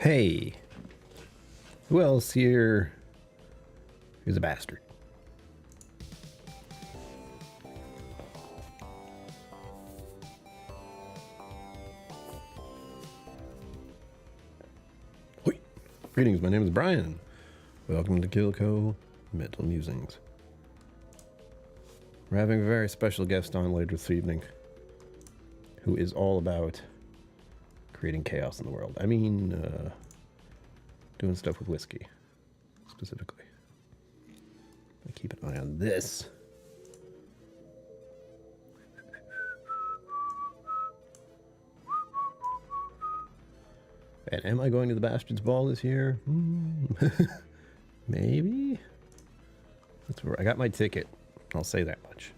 Hey, who else here is a bastard? Hoi. Greetings, my name is Brian. Welcome to KillCo Mental Musings. We're having a very special guest on later this evening who is all about creating chaos in the world. I mean, doing stuff with whiskey, specifically. I keep an eye on this. And am I going to the Bastard's Ball this year? Maybe? That's where I got my ticket. I'll say that much.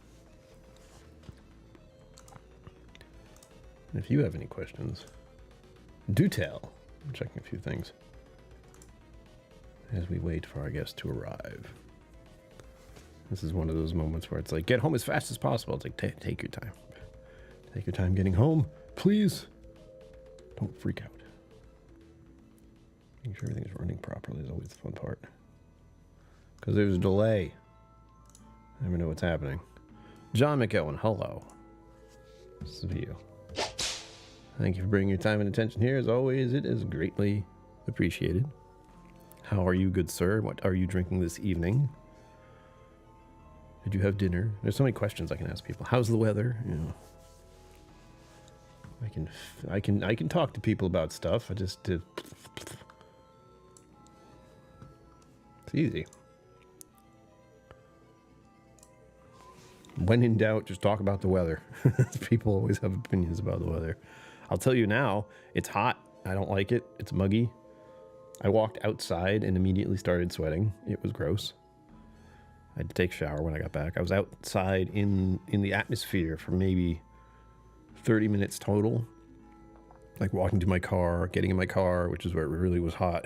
And if you have any questions, do tell. I'm checking a few things as we wait for our guest to arrive. This is one of those moments where it's like, get home as fast as possible. It's like, take your time. Take your time getting home, please. Don't freak out. Making sure everything's running properly is always the fun part. Because there's a delay. I never know what's happening. John McEwen, hello. This is you. Thank you for bringing your time and attention here. As always, it is greatly appreciated. How are you, good sir? What are you drinking this evening? Did you have dinner? There's so many questions I can ask people. How's the weather? You know, I can talk to people about stuff. It's easy. When in doubt, just talk about the weather. People always have opinions about the weather. I'll tell you now, it's hot. I don't like it. It's muggy. I walked outside and immediately started sweating. It was gross. I had to take a shower when I got back. I was outside in the atmosphere for maybe 30 minutes total. Like walking to my car, getting in my car, which is where it really was hot.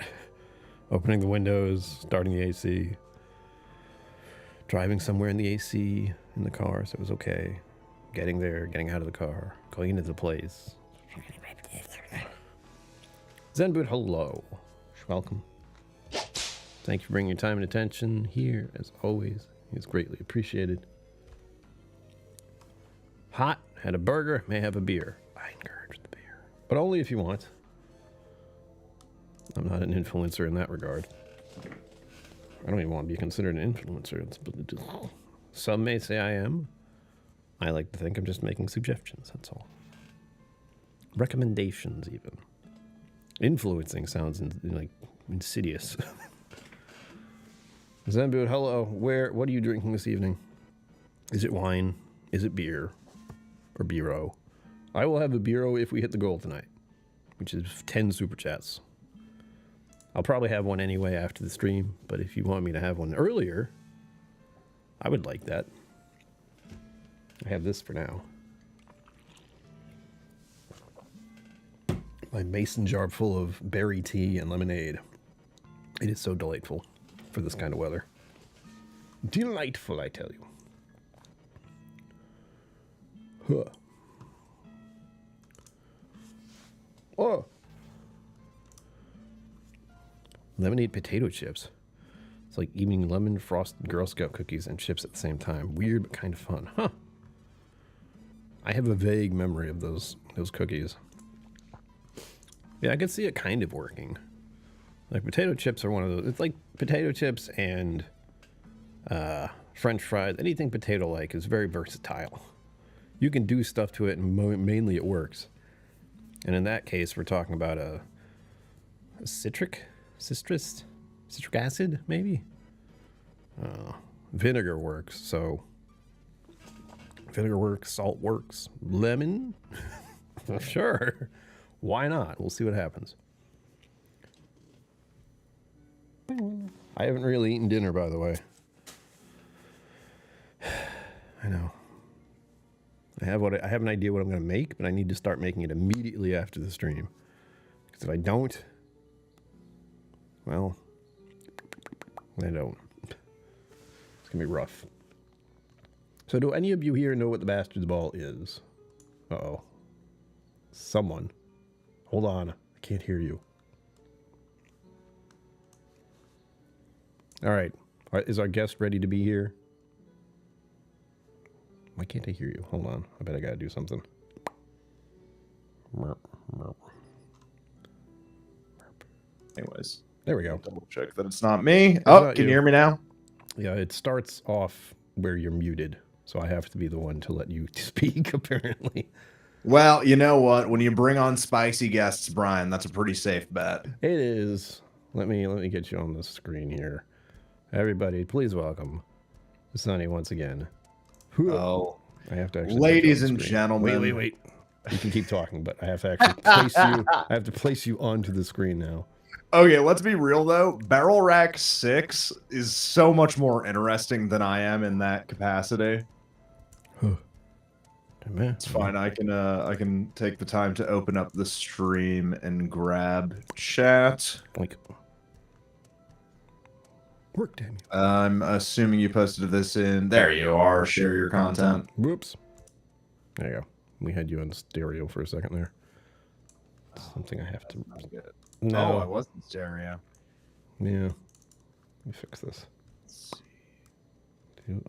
Opening the windows, starting the AC. Driving somewhere in the AC in the car, so it was okay. Getting there, getting out of the car, going into the place. Zenboot, hello. Welcome. Thank you for bringing your time and attention here, as always. It's greatly appreciated. Hot, had a burger, may have a beer. I encourage the beer. But only if you want. I'm not an influencer in that regard. I don't even want to be considered an influencer. Some may say I am. I like to think I'm just making suggestions, that's all. Recommendations, even. Influencing sounds like insidious. Zenboot, hello. What are you drinking this evening? Is it wine? Is it beer? Or beero? I will have a beero if we hit the goal tonight, which is 10 super chats. I'll probably have one anyway after the stream, but if you want me to have one earlier, I would like that. I have this for now. My mason jar full of berry tea and lemonade. It is so delightful for this kind of weather. Delightful, I tell you. Huh. Oh. Lemonade potato chips. It's like eating lemon frosted Girl Scout cookies and chips at the same time. Weird, but kind of fun. Huh. I have a vague memory of those cookies. Yeah, I could see it kind of working. Like potato chips are one of those. It's like potato chips and French fries. Anything potato-like is very versatile. You can do stuff to it, and mainly it works. And in that case, we're talking about a citric acid, maybe? Vinegar works, so vinegar works, salt works, lemon? Sure. Why not? We'll see what happens. I haven't really eaten dinner, by the way. I know. I have an idea what I'm going to make, but I need to start making it immediately after the stream. Because if I don't, well, I don't. It's going to be rough. So do any of you here know what the Bastard's Ball is? Uh-oh. Someone. Hold on. I can't hear you. All right. Is our guest ready to be here? Why can't I hear you? Hold on. I bet I got to do something. Anyways. There we go. Double check that it's not me. Oh, can you hear me now? Yeah, it starts off where you're muted. So I have to be the one to let you speak, apparently. Well, you know what? When you bring on spicy guests, Brian, that's a pretty safe bet. It is. Let me get you on the screen here. Everybody, please welcome Sonny once again. Oh, I have to actually. Ladies and gentlemen. Wait. You can keep talking, but I have to actually place you. I have to place you onto the screen now. Okay, let's be real though. Barrel Rack 6 is so much more interesting than I am in that capacity. It's fine. I can take the time to open up the stream and grab chat. Work, damn you. I'm assuming you posted this in. There you are. Share your content. Whoops. There you go. We had you on stereo for a second there. Something I have to. No, I wasn't stereo. Yeah. Let me fix this. Let's see.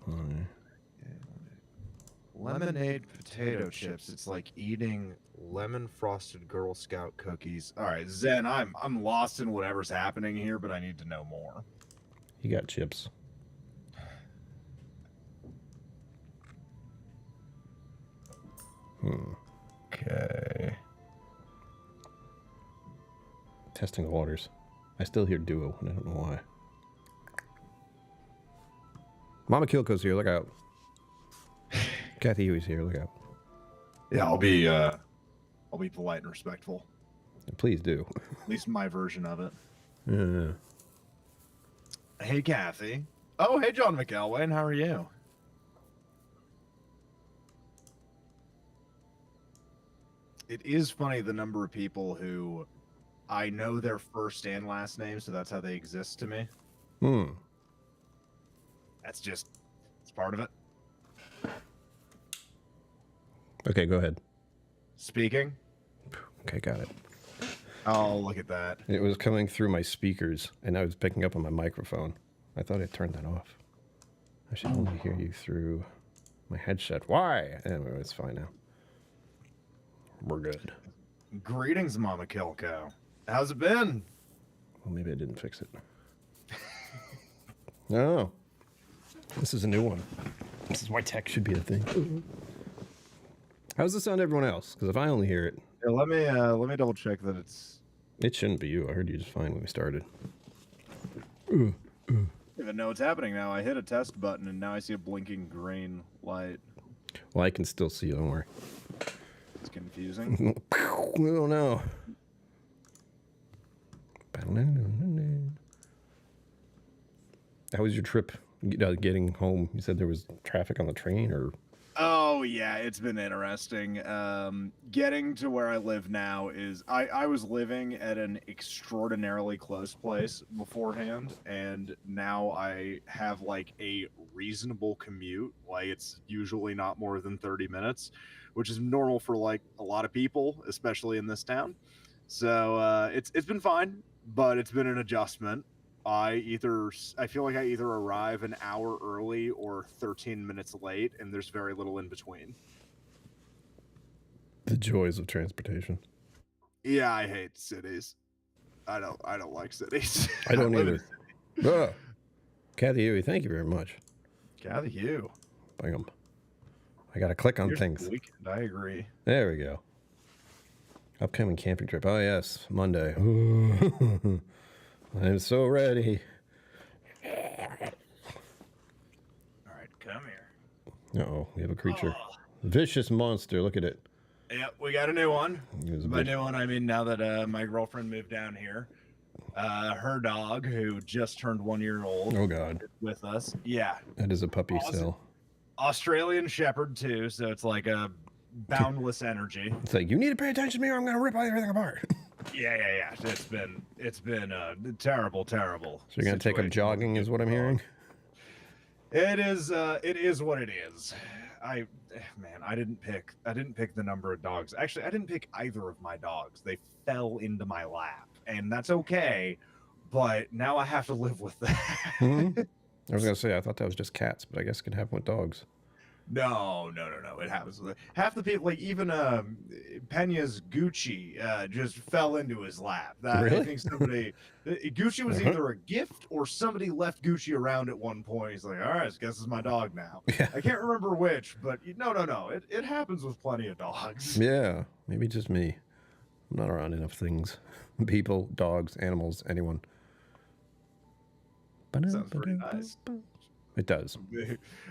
Lemonade potato chips. It's like eating lemon frosted Girl Scout cookies. All right, Zen, I'm lost in whatever's happening here, but I need to know more. You got chips. Okay. Testing the waters. I still hear duo, and I don't know why. Mama KillCo's here. Look out. Kathy Huey's here. Look out. Yeah, I'll be polite and respectful. Please do. At least my version of it. Yeah. Hey, Kathy. Oh, hey, John McElwain. How are you? It is funny the number of people who I know their first and last name, so that's how they exist to me. That's just, it's part of it. Okay, go ahead. Speaking. Okay, got it. Oh, look at that. It was coming through my speakers, and I was picking up on my microphone. I thought I turned that off. I should only hear you through my headset. Why? Anyway, it's fine now. We're good. Greetings, Mama KillCo. How's it been? Well, maybe I didn't fix it. No. This is a new one. This is why tech should be a thing. How does this sound to everyone else? Because if I only hear it... Yeah, let me double check that it's... It shouldn't be you. I heard you just fine when we started. I don't even know what's happening now. I hit a test button, and now I see a blinking green light. Well, I can still see you. Don't worry. It's confusing. Oh, no. How was your trip getting home? You said there was traffic on the train, or... Oh, yeah, it's been interesting. Getting to where I live now is... I was living at an extraordinarily close place beforehand, and now I have, like, a reasonable commute. Like, it's usually not more than 30 minutes, which is normal for, like, a lot of people, especially in this town. So, it's been fine, but it's been an adjustment. I feel like I either arrive an hour early or 13 minutes late, and there's very little in between. The joys of transportation. Yeah, I hate cities. I don't like cities. I don't either. Oh. Kathy Huey, thank you very much. Kathy Hugh. Bam. I gotta click on Here's things. the weekend, I agree. There we go. Upcoming camping trip. Oh yes, Monday. I'm so ready. All right, come here. Uh-oh, we have a creature. Vicious monster, look at it. Yep, we got a new one. By new one, I mean now that my girlfriend moved down here. Her dog, who just turned 1 year old. Oh, God. Is with us. Yeah. That is a puppy still. Australian Shepherd, too, so it's like a boundless energy. It's like, you need to pay attention to me or I'm going to rip everything apart. Yeah. It's been terrible. So you're going to take up jogging is what I'm hearing? It is what it is. I didn't pick the number of dogs. Actually, I didn't pick either of my dogs. They fell into my lap, and that's okay. but now I have to live with that. Mhm. I was gonna say I thought that was just cats, but I guess it can happen with dogs. No. It happens with half the people. Like even Pena's Gucci just fell into his lap. That I Really? think somebody Gucci was Uh-huh. either a gift or somebody left Gucci around at one point. He's like, all right, I guess it's my dog now. Yeah. I can't remember which, but no. It happens with plenty of dogs. Yeah. Maybe just me. I'm not around enough things. People, dogs, animals, anyone. Sounds pretty nice. It does.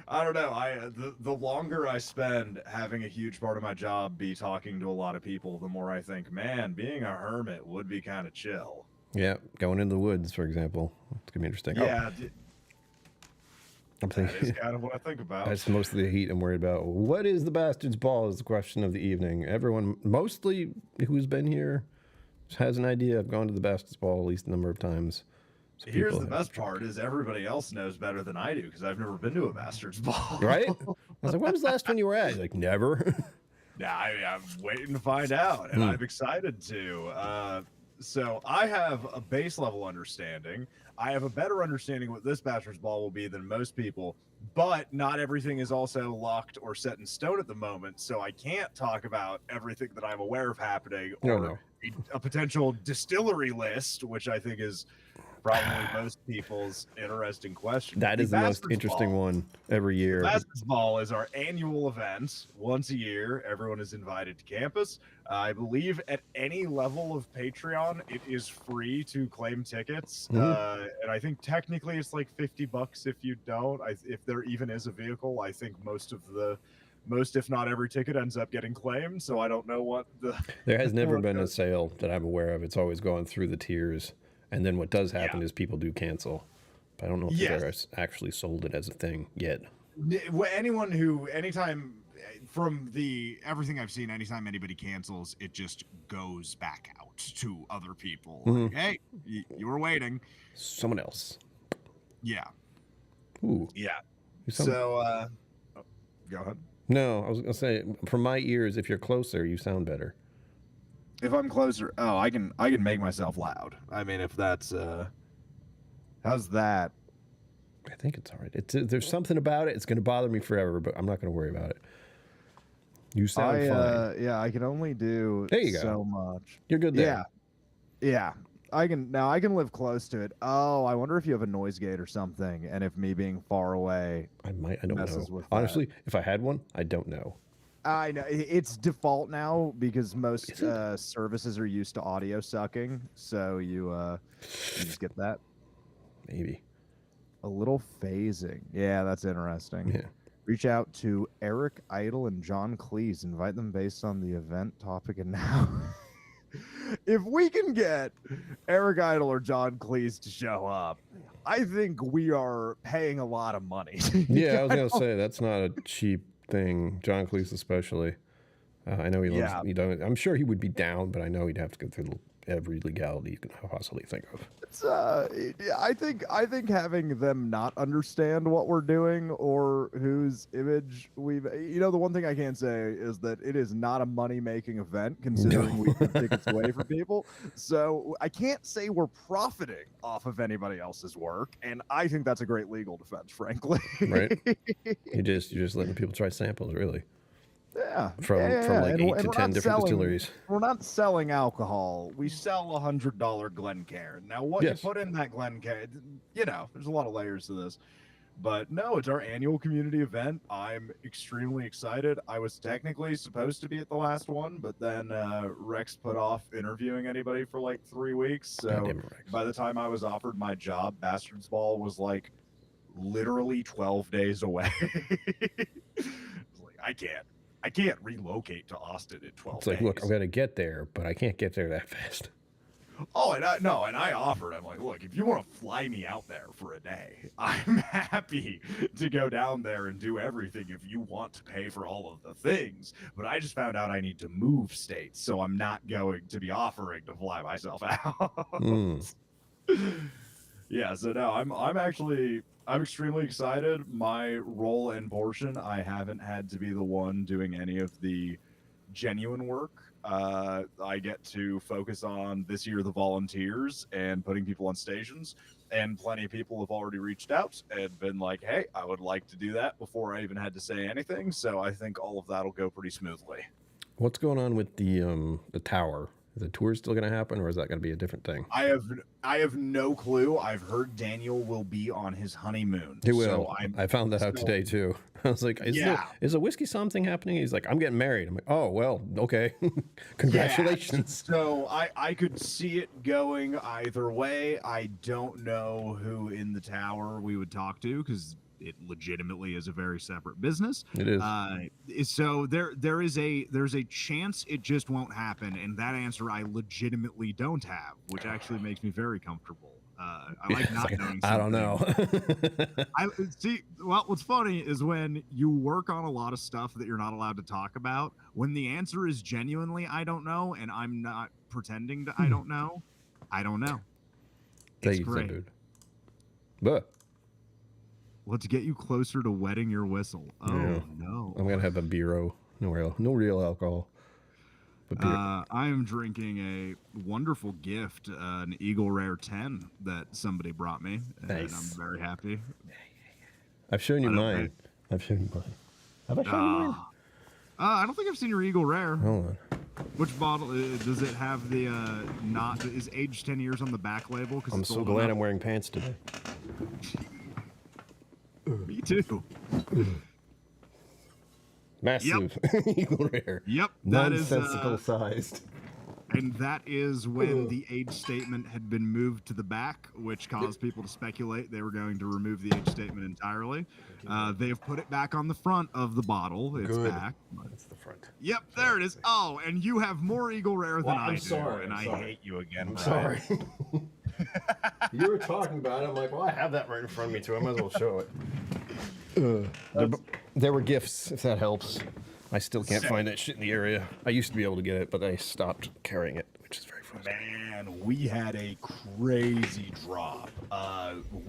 I don't know. The longer I spend having a huge part of my job be talking to a lot of people, the more I think, man, being a hermit would be kind of chill. Yeah. Going into the woods, for example. It's gonna be interesting. Yeah, I'm that is thinking kind of what I think about. that's most of the heat I'm worried about. What is the bastard's ball is the question of the evening. Everyone, mostly who's been here, has an idea. I've gone to the bastard's ball at least a number of times. So Here's people the best part is everybody else knows better than I do because I've never been to a bastard's ball. right? I was like, when was the last one you were at? He's like, never. Yeah, I'm waiting to find out, and I'm excited to. So I have a base level understanding. I have a better understanding what this bachelor's ball will be than most people, but not everything is also locked or set in stone at the moment. So I can't talk about everything that I'm aware of happening or No. a potential distillery list, which I think is probably most people's interesting question. That is the most Bastard's interesting Ball. one every year. Bastard's Ball is our annual event. Once a year, everyone is invited to campus. I believe at any level of Patreon, it is free to claim tickets. And I think technically it's like $50 if you don't. If there even is a vehicle, I think most, if not every ticket ends up getting claimed. So I don't know what the. There has never been a sale that I'm aware of. It's always gone through the tiers. And then what does happen is people do cancel. But I don't know if they're actually sold it as a thing yet. Anytime from everything I've seen, anytime anybody cancels, it just goes back out to other people. Like, hey, you were waiting. Someone else. Yeah. Ooh. Yeah. So, go ahead. No, I was gonna say, from my ears, if you're closer, you sound better. If I'm closer, I can make myself loud. I mean, if that's how's that? I think it's all right. There's something about it. It's gonna bother me forever, but I'm not gonna worry about it. You sound fine. Yeah, I can only do there you go. so much. You're good there. Yeah. I can live close to it. Oh, I wonder if you have a noise gate or something, and if me being far away, I don't know. With honestly, if I had one, I don't know. I know it's default now because most services are used to audio sucking, so you just get that. Maybe a little phasing. Yeah, that's interesting. Yeah. Reach out to Eric Idle and John Cleese. Invite them based on the event topic and now. If we can get Eric Idle or John Cleese to show up, I think we are paying a lot of money. Yeah, I was gonna say that's not a cheap thing. John Cleese especially. I know he loves. Yeah. I'm sure he would be down, but I know he'd have to go through every legality you can possibly think of. It's I think having them not understand what we're doing or whose image we've, the one thing I can say is that it is not a money-making event considering we give tickets away for people. So I can't say we're profiting off of anybody else's work, and I think that's a great legal defense, frankly. Right? You're just letting people try samples, really. Yeah. From like 8 to 10 different distilleries. We're not selling alcohol. We sell $100 Glencairn. Now, what you put in that Glencairn, there's a lot of layers to this. But no, it's our annual community event. I'm extremely excited. I was technically supposed to be at the last one, but then Rex put off interviewing anybody for like 3 weeks. So by the time I was offered my job, Bastard's Ball was like literally 12 days away. I can't relocate to Austin in 12 days. It's like, look, I'm going to get there, but I can't get there that fast. Oh, and I offered. I'm like, look, if you want to fly me out there for a day, I'm happy to go down there and do everything if you want to pay for all of the things. But I just found out I need to move states, so I'm not going to be offering to fly myself out. Yeah, so no, I'm extremely excited. My role and portion, I haven't had to be the one doing any of the genuine work. I get to focus on this year the volunteers and putting people on stations. And plenty of people have already reached out and been like, hey, I would like to do that before I even had to say anything. So I think all of that'll go pretty smoothly. What's going on with the tower? Is the tour still going to happen, or is that going to be a different thing? I have no clue. I've heard Daniel will be on his honeymoon. He will. So I found that out today too. I was like, is a whiskey something happening? He's like, I'm getting married. I'm like, oh, well, okay. Congratulations. Yeah, so I could see it going either way. I don't know who in the tower we would talk to because it legitimately is a very separate business. It is. So there's a chance it just won't happen, and that answer I legitimately don't have, which actually makes me very comfortable. I like not knowing. I don't know. I see. Well, what's funny is when you work on a lot of stuff that you're not allowed to talk about. When the answer is genuinely I don't know, and I'm not pretending to I don't know. I don't know. It's great. Dude. But let's get you closer to wetting your whistle. Oh yeah. No! I'm gonna have a beero. No real alcohol. I am drinking a wonderful gift, an Eagle Rare 10 that somebody brought me, and I'm very happy. I've shown you mine. Have I shown you mine? I don't think I've seen your Eagle Rare. Hold on. Which bottle does it have? The not is aged 10 years on the back label? I'm so glad I'm wearing pants today. Me too. Massive Eagle Rare. Yep, that is nonsensical sized. And that is when the age statement had been moved to the back, which caused people to speculate they were going to remove the age statement entirely. They have put it back on the front of the bottle. It's back. It's the front. Yep, there it is. Oh, and you have more Eagle Rare than I do. Sorry, and I hate you again. I'm sorry. You were talking about it. I'm like, well, I have that right in front of me too. I might as well show it. There were gifts, if that helps. I still can't find that shit in the area. I used to be able to get it, but I stopped carrying it, which is very frustrating. Man, we had a crazy drop.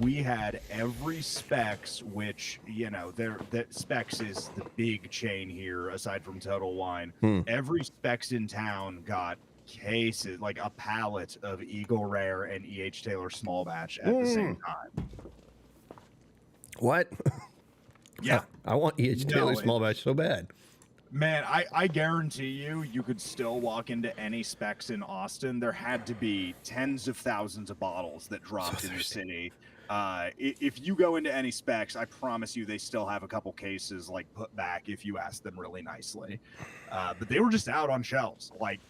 We had every Specs, which, you know, that Specs is the big chain here, aside from Total Wine. Every Specs in town got cases, like a pallet of Eagle Rare and E.H. Taylor small batch at the same time. What? Yeah. I want E.H. Taylor small batch so bad. Man, I guarantee you could still walk into any Specs in Austin. There had to be tens of thousands of bottles that dropped in the city. If you go into any Specs, I promise you they still have a couple cases like put back if you ask them really nicely. But they were just out on shelves, like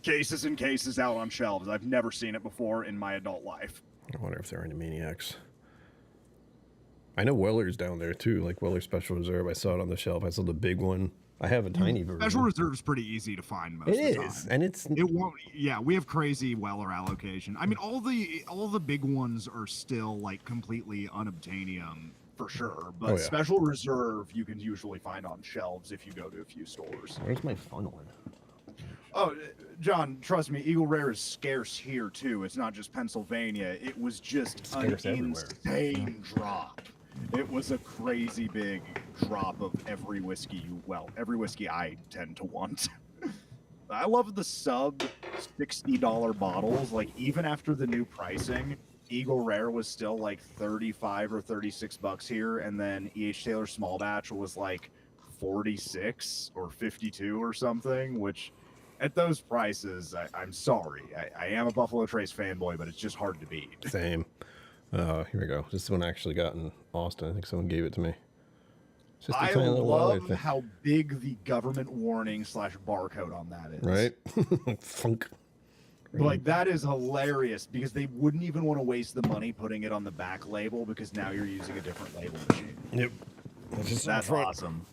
cases and cases out on shelves. I've never seen it before in my adult life. I wonder if they're any maniacs. I know Weller's down there too, like Weller Special Reserve. I saw it on the shelf. I saw the big one. I have a tiny version. Special Reserve is pretty easy to find most of the time. It is, and it won't. Yeah, we have crazy Weller allocation. I mean, all the big ones are still like completely unobtainium for sure, but Special Reserve you can usually find on shelves if you go to a few stores. Where's my fun one? Oh, John, trust me, Eagle Rare is scarce here too. It's not just Pennsylvania. It was just an insane drop. It was a crazy big drop of every whiskey I tend to want. I love the sub $60 bottles. Like, even after the new pricing, Eagle Rare was still like 35 or 36 bucks here, and then E.H. Taylor small batch was like 46 or 52 or something, which at those prices, I'm sorry. I am a Buffalo Trace fanboy, but it's just hard to beat. Same. Here we go. This one I actually got in Austin. I think someone gave it to me. Just I love how big the government warning / barcode on that is. Right? Funk. Like, that is hilarious because they wouldn't even want to waste the money putting it on the back label because now you're using a different label machine. Yep. That's awesome.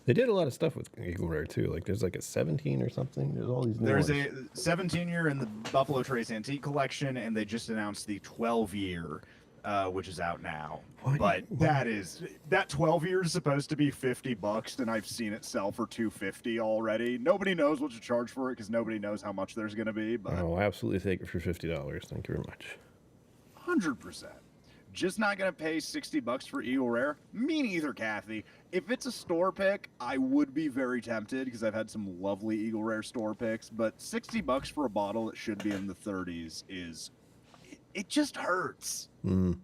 They did a lot of stuff with Eagle Rare too. Like, there's like a 17 or something. There's all these new ones. A 17-year in the Buffalo Trace Antique Collection, and they just announced the 12-year, which is out now. But that 12-year is supposed to be $50, and I've seen it sell for $250 already. Nobody knows what to charge for it because nobody knows how much there's going to be. But I'll absolutely take it for $50. Thank you very much. 100%. just not gonna pay $60 for Eagle Rare. Me neither, Kathy. If it's a store pick, I would be very tempted because I've had some lovely Eagle Rare store picks. But $60 for a bottle that should be in the 30s is, it just hurts. I'm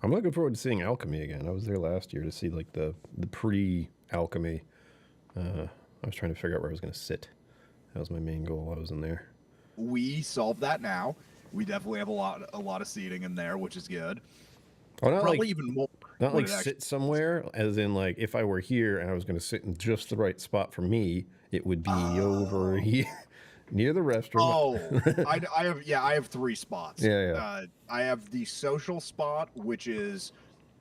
looking forward to seeing Alchemy again. I was there last year to see like the pre-Alchemy. I was trying to figure out where I was going to sit. That was my main goal while I was in there. We solved that now. We definitely have a lot of seating in there, which is good. Oh, not Probably like, even more. not like sit somewhere, as in like if I were here and I was going to sit in just the right spot for me, it would be over here near the restroom. Oh, I have 3 spots. Yeah. I have the social spot, which is,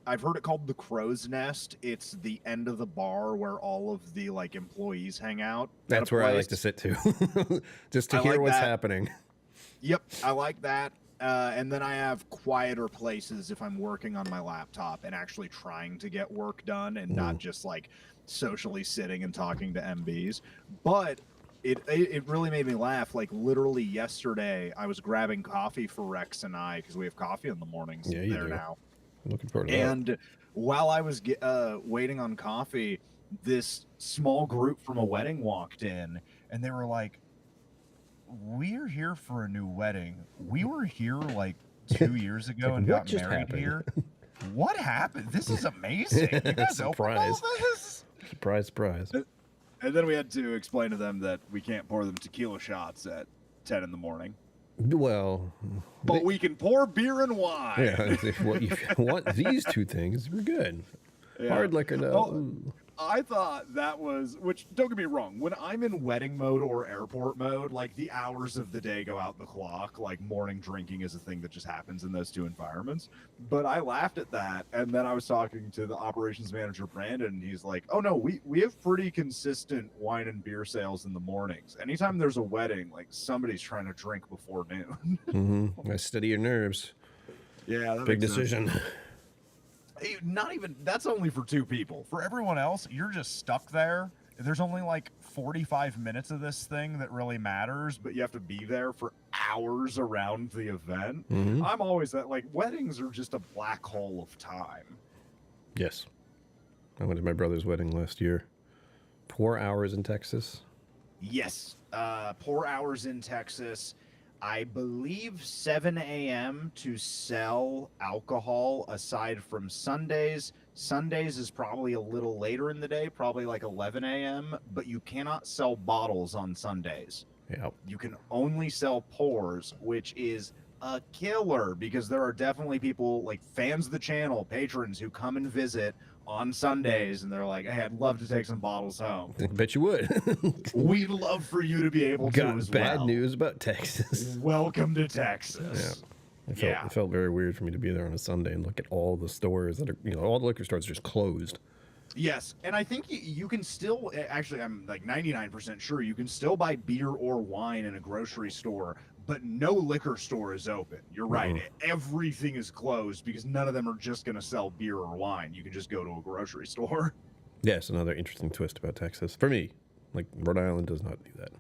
I've heard it called the Crow's Nest. It's the end of the bar where all of the like employees hang out. That's where I like to sit too, just to hear what's happening. Yep, I like that. And then I have quieter places if I'm working on my laptop and actually trying to get work done and not just like socially sitting and talking to MBs. But it really made me laugh. Like literally yesterday, I was grabbing coffee for Rex and I because we have coffee in the mornings there now. I'm looking forward to that. And while I was waiting on coffee, this small group from a wedding walked in, and they were like, "We're here for a new wedding. We were here like 2 years ago and got married here. What happened? This is amazing. You guys opened all this?" Surprise. And then we had to explain to them that we can't pour them tequila shots at 10 in the morning. Well, but we can pour beer and wine. Yeah, if you want these 2 things, we're good. Yeah. Hard liquor, no. Oh, I thought that was, which don't get me wrong, when I'm in wedding mode or airport mode, like the hours of the day go out the clock. Like morning drinking is a thing that just happens in those 2 environments. But I laughed at that, and then I was talking to the operations manager Brandon, and he's like, "Oh no, we have pretty consistent wine and beer sales in the mornings. Anytime there's a wedding, like somebody's trying to drink before noon." Steady your nerves. Yeah, big decision. Not even, that's only for 2 people. For everyone else, you're just stuck there. There's only like 45 minutes of this thing that really matters, but you have to be there for hours around the event. I'm always that, like, weddings are just a black hole of time. Yes. I went to my brother's wedding last year. 4 hours in Texas. Yes. 4 hours in Texas. I believe 7 a.m. to sell alcohol aside from Sundays. Sundays is probably a little later in the day, probably like 11 a.m., but you cannot sell bottles on Sundays. Yeah. You can only sell pours, which is a killer because there are definitely people like fans of the channel, patrons who come and visit on Sundays, and they're like, "Hey, I'd love to take some bottles home." I bet you would. We'd love for you to be able to as well. Bad news about Texas. Welcome to Texas. Yeah. It felt very weird for me to be there on a Sunday and look at all the stores that are, all the liquor stores are just closed. Yes, and I think you can still, actually, I'm like 99% sure you can still buy beer or wine in a grocery store, but no liquor store is open. You're right. Everything is closed because none of them are just going to sell beer or wine. You can just go to a grocery store. Yes, another interesting twist about Texas. For me, like Rhode Island does not do that.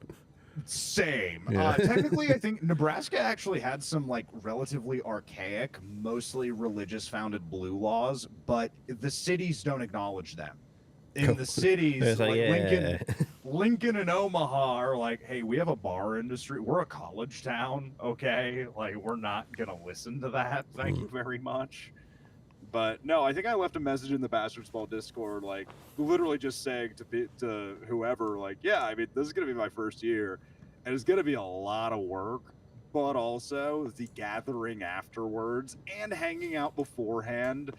Same. Technically, I think Nebraska actually had some like relatively archaic, mostly religious-founded blue laws, but the cities don't acknowledge them. In the cities, like Lincoln and Omaha are like, "Hey, we have a bar industry. We're a college town, okay? Like, we're not gonna listen to that. Thank you very much." But no, I think I left a message in the Bastards Ball Discord, like literally just saying to whoever, like, "Yeah, I mean, this is gonna be my first year, and it's gonna be a lot of work, but also the gathering afterwards and hanging out beforehand,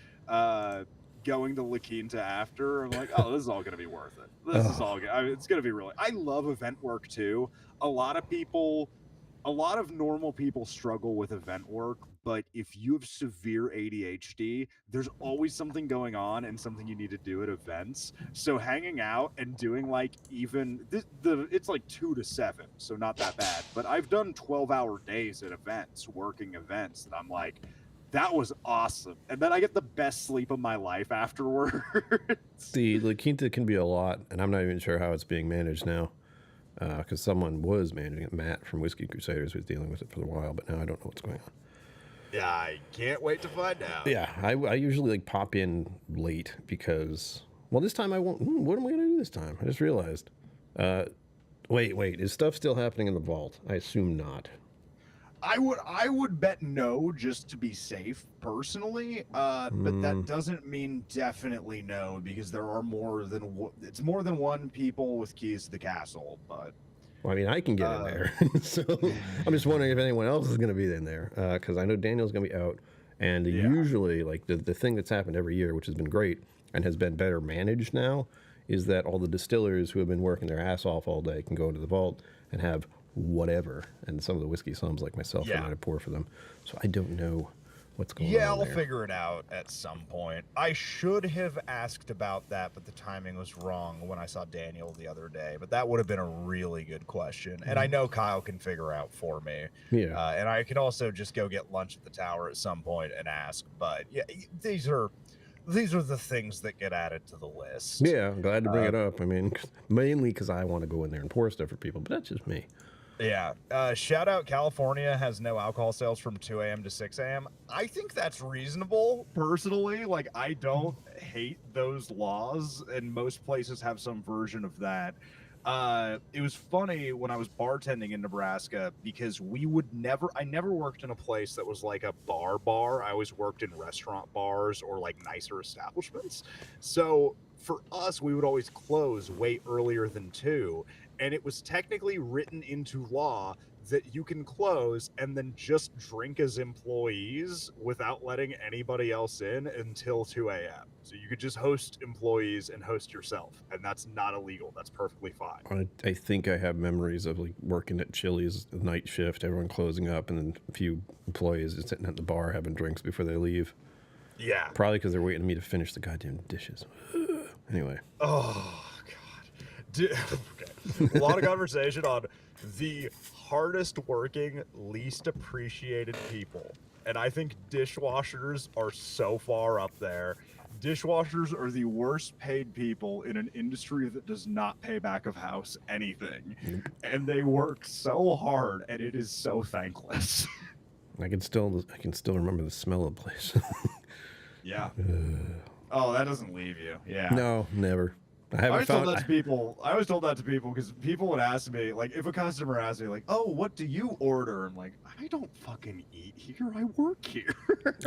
going to La Quinta after. I'm like, oh, this is all gonna be worth it. This is all good. I mean, it's gonna be really. I love event work too. A lot of normal people struggle with event work, but if you have severe ADHD, there's always something going on and something you need to do at events. So hanging out and doing like even it's like 2 to 7, so not that bad. But I've done 12-hour days at events, working events, and I'm like, that was awesome. And then I get the best sleep of my life afterwards. The La Quinta can be a lot, and I'm not even sure how it's being managed now. Because someone was managing it. Matt from Whiskey Crusaders was dealing with it for a while, but now I don't know what's going on. Yeah, I can't wait to find out. Yeah, I usually like pop in late because, well, this time I won't. What am I going to do this time? I just realized. Uh, wait, is stuff still happening in the vault? I assume not. I would bet no, just to be safe personally. But that doesn't mean definitely no, because there are it's more than one people with keys to the castle. But Well, I mean, I can get in there, so I'm just wondering if anyone else is going to be in there because I know Daniel's going to be out, and usually, like the thing that's happened every year, which has been great and has been better managed now, is that all the distillers who have been working their ass off all day can go into the vault and have whatever, and some of the whiskey slums like myself are going to pour for them. So I don't know what's going on. Yeah, I'll there. figure it out at some point. I should have asked about that, but the timing was wrong when I saw Daniel the other day. But that would have been a really good question. And I know Kyle can figure out for me. Yeah. And I can also just go get lunch at the tower at some point and ask. But yeah, these are the things that get added to the list. Yeah, I'm glad to bring it up. I mean, mainly because I want to go in there and pour stuff for people, but that's just me. Yeah. Shout out California has no alcohol sales from 2 a.m. to 6 a.m. I think that's reasonable. personally, like, I don't hate those laws, and most places have some version of that. It was funny when I was bartending in Nebraska because I never worked in a place that was like a bar. I always worked in restaurant bars or like nicer establishments. So for us, we would always close way earlier than 2. And it was technically written into law that you can close and then just drink as employees without letting anybody else in until 2 a.m. So you could just host employees and host yourself, and that's not illegal. That's perfectly fine. I think I have memories of like working at Chili's night shift, everyone closing up, and then a few employees just sitting at the bar having drinks before they leave. Yeah. Probably because they're waiting on me to finish the goddamn dishes. Anyway. Oh, God. Okay. A lot of conversation on the hardest working, least appreciated people. And I think dishwashers are so far up there. Dishwashers are the worst paid people in an industry that does not pay back of house anything. And they work so hard, and it is so thankless. I can still remember the smell of the place. Yeah. Oh, that doesn't leave you. Yeah. No, never. I always told that to people because people would ask me, like, if a customer asks me, like, oh, what do you order? I'm like, I don't fucking eat here. I work here.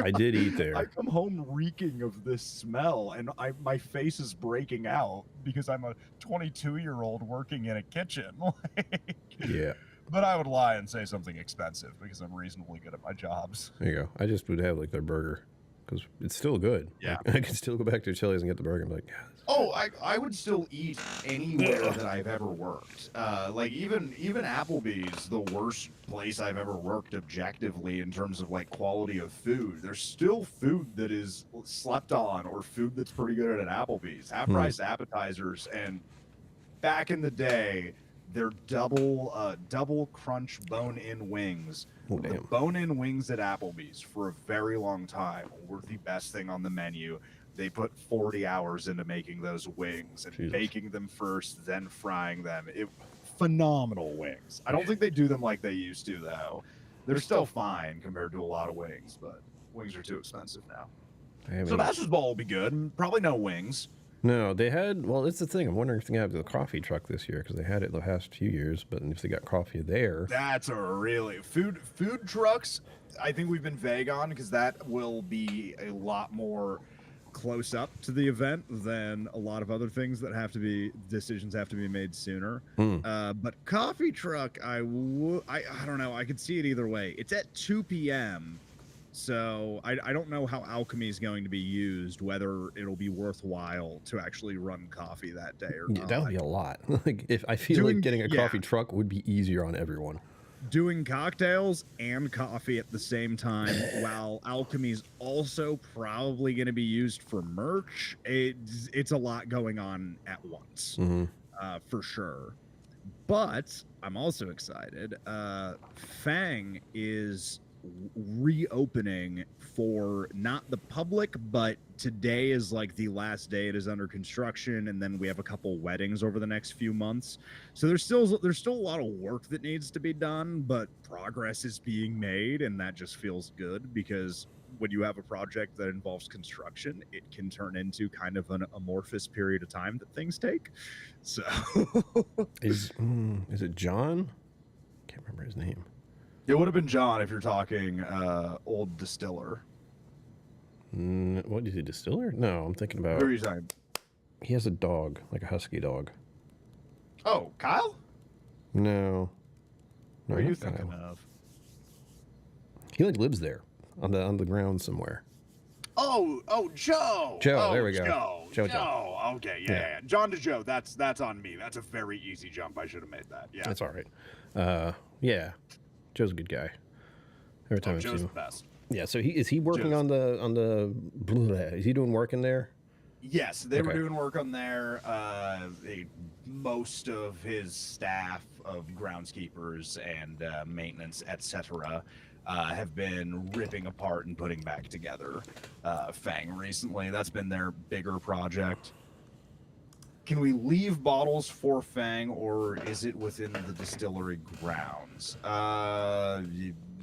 I did eat there. I come home reeking of this smell, and my face is breaking out because I'm a 22-year-old working in a kitchen. Yeah. But I would lie and say something expensive because I'm reasonably good at my jobs. There you go. I just would have like their burger because it's still good. Yeah. Like, I can still go back to Chili's and get the burger and be like, yeah. Oh, I would still eat anywhere that I've ever worked. Like even Applebee's, the worst place I've ever worked objectively in terms of like quality of food. There's still food that is slept on or food that's pretty good at an Applebee's. Half-price appetizers, and back in the day, their double crunch bone-in wings. Oh, The damn. bone-in wings at Applebee's for a very long time were the best thing on the menu. They put 40 hours into making those wings and Jesus. baking them first, then frying them. Phenomenal wings. I don't think they do them like they used to, though. They're still fine compared to a lot of wings, but wings are too expensive now. So Master's Ball will be good. Probably no wings. No, they had. Well, it's the thing. I'm wondering if they have the coffee truck this year because they had it the past few years. But if they got coffee there, That's a really food trucks. I think we've been vague on because that will be a lot more close up to the event than a lot of other things that decisions have to be made sooner. But coffee truck, I don't know. I could see it either way. It's at 2 p.m. So I don't know how alchemy is going to be used, whether it'll be worthwhile to actually run coffee that day or yeah, not. that would be a lot. Like if I feel like getting a coffee truck would be easier on everyone. Doing cocktails and coffee at the same time, while alchemy's also probably going to be used for merch. It's a lot going on at once, for sure. But I'm also excited. Fang is reopening for not the public, but today is like the last day it is under construction, and then we have a couple weddings over the next few months. So there's still a lot of work that needs to be done, but progress is being made, and that just feels good because when you have a project that involves construction, it can turn into kind of an amorphous period of time that things take. So Is it John? Can't remember his name. it would have been John if you're talking old distiller. What is he, distiller? No, I'm thinking about. Who are you talking? He has a dog, like a husky dog. Oh, Kyle? No. What are not you thinking Kyle. of? He like lives there on the ground somewhere. Oh, Joe. Joe, there we go. Joe. Joe. Okay, yeah. John to Joe. That's on me. That's a very easy jump. I should have made that. Yeah. That's all right. Yeah, Joe's a good guy. Every time I see Joe's the him. best. Yeah. So is he working Joe's- on the? Is he doing work in there? Yes, they were Okay. doing work on there. Most of his staff of groundskeepers and maintenance, etc., have been ripping apart and putting back together Fang recently. That's been their bigger project. Can we leave bottles for Fang, or is it within the distillery grounds?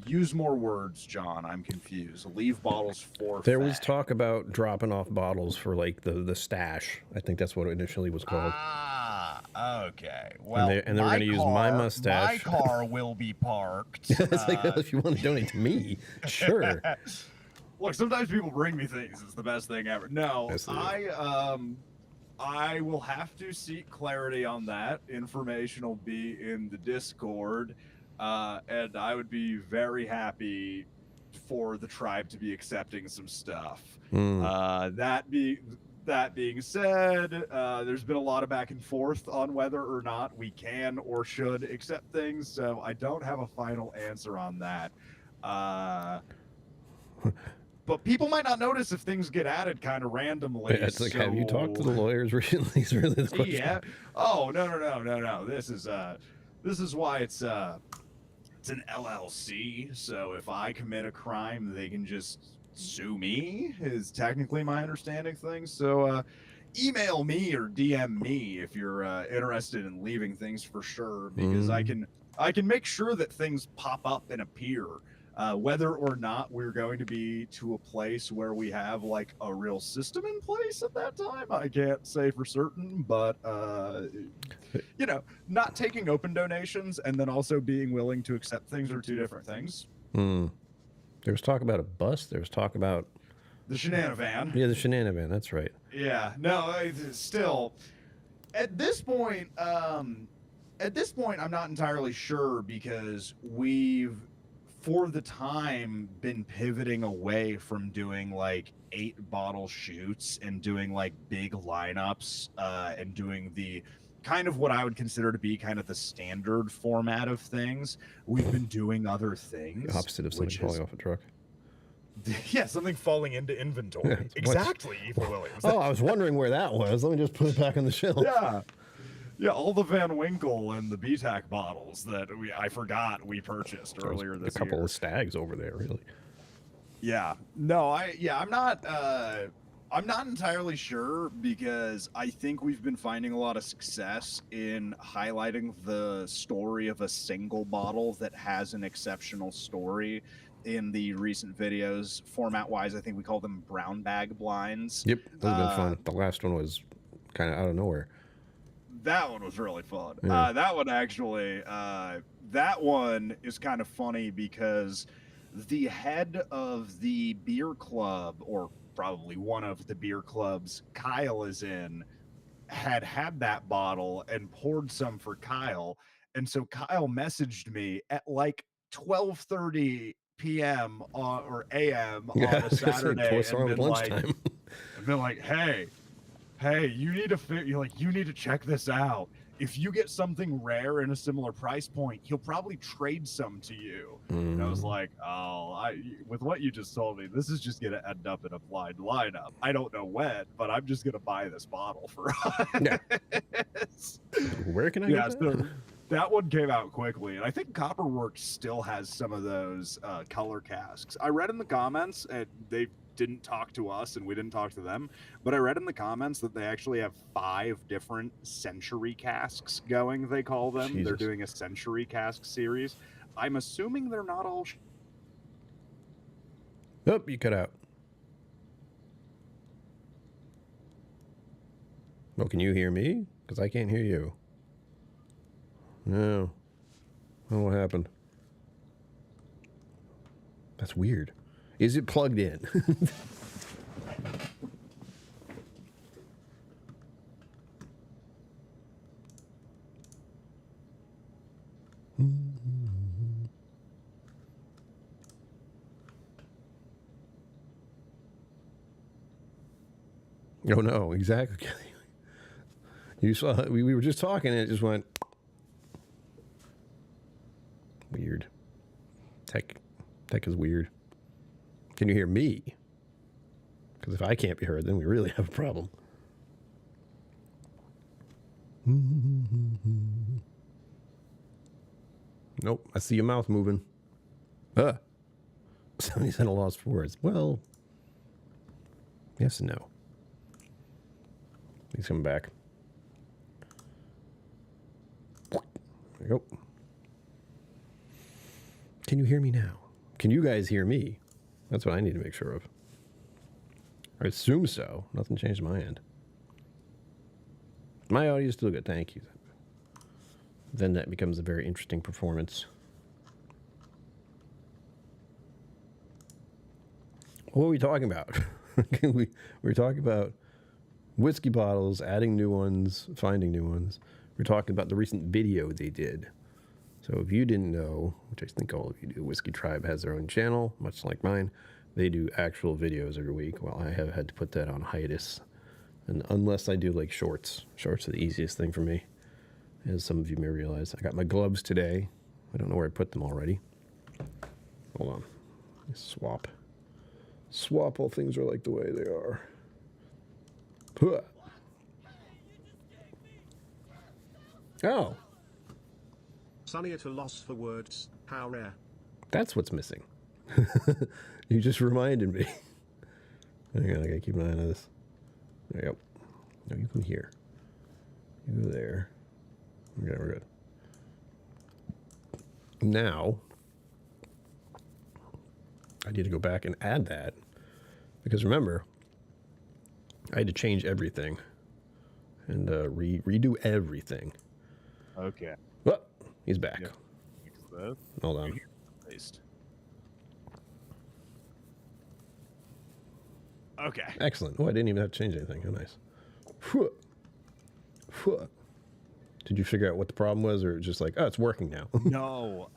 Use more words, John. I'm confused. Leave bottles for There Fang. was talk about dropping off bottles for like the stash. I think that's what it initially was called. Okay. Well, they were gonna use my mustache. My car will be parked. It's like, well, if you want to donate to me, sure. Look, sometimes people bring me things. It's the best thing ever. No, Yes, they do. I will have to seek clarity on that. Information will be in the Discord, and I would be very happy for the tribe to be accepting some stuff. That being said, there's been a lot of back and forth on whether or not we can or should accept things, so I don't have a final answer on that. But people might not notice if things get added kind of randomly. It's like, have you talked to the lawyers recently? Is really the question. Yeah. Oh, no. This is why it's an LLC. So if I commit a crime, they can just sue me, is technically my understanding of things. So email me or DM me if you're interested in leaving things for sure, because I can make sure that things pop up and appear. Whether or not we're going to be to a place where we have like a real system in place at that time, I can't say for certain, but not taking open donations and then also being willing to accept things are two different things. There was talk about a bus. There was talk about The Shenanivan. the Shenanivan. That's right. Yeah, no, still, at this point, I'm not entirely sure because we've, for the time, been pivoting away from doing like 8-bottle shoots and doing like big lineups and doing the kind of what I would consider to be kind of the standard format of things. We've been doing other things. The opposite of something falling off a truck. Yeah, Something falling into inventory. Yeah, Exactly, Evil Williams. Oh, I was wondering where that was. Let me just put it back on the shelf. Yeah, all the Van Winkle and the BTAC bottles that I forgot we purchased earlier this a couple year. of stags over there, really. Yeah, no, I'm not entirely sure because I think we've been finding a lot of success in highlighting the story of a single bottle that has an exceptional story. In the recent videos, format-wise, I think we call them brown bag blinds. Yep, that was been fun. The last one was kind of out of nowhere. That one was really fun. Yeah. That one actually, that one is kind of funny because the head of the beer club, or probably one of the beer clubs Kyle is in, had that bottle and poured some for Kyle. And so Kyle messaged me at like 12:30 p.m. or a.m. on a Saturday and been like, hey, you need to check this out. If you get something rare in a similar price point, he'll probably trade some to you. And I was like, with what you just told me, this is just gonna end up in a blind lineup. I don't know when, but I'm just gonna buy this bottle for us. Yeah. Where can I get that? That one came out quickly, and I think Copperworks still has some of those color casks. I read in the comments, and they didn't talk to us, and we didn't talk to them, but I read in the comments that they actually have 5 different century casks going, they call them. Jesus. They're doing a century cask series. I'm assuming they're not all... Oh, you cut out. Well, can you hear me? Because I can't hear you. No. Oh, what happened? That's weird. Is it plugged in? Oh, no, exactly. You saw, we were just talking and it just went... Weird. Tech is weird. Can you hear me? Because if I can't be heard, then we really have a problem. Nope, I see your mouth moving. Somebody said a loss for words. Well, yes and no. He's coming back. There you go. Can you hear me now? Can you guys hear me? That's what I need to make sure of. I assume so. Nothing changed on my end. My audio is still good. Thank you. Then that becomes a very interesting performance. What were we talking about? we were talking about whiskey bottles, adding new ones, finding new ones. We're talking about the recent video they did. So if you didn't know, which I think all of you do, Whiskey Tribe has their own channel, much like mine. They do actual videos every week. Well, I have had to put that on hiatus. And unless I do like shorts. Shorts are the easiest thing for me, as some of you may realize. I got my gloves today. I don't know where I put them already. Hold on. Swap. Swap, all things are like the way they are. Puh. Oh. Sonny at a loss for words. How rare. That's what's missing. You just reminded me. Hang on, I gotta keep an eye on this. There you go. No, you can hear. You go there. Okay, we're good. Now, I need to go back and add that. Because remember, I had to change everything. And redo everything. Okay. Oh, he's back. Yep. Hold on. Okay. Excellent. Oh, I didn't even have to change anything. How nice. Phew. Phew. Did you figure out what the problem was, or just like, oh, it's working now? No.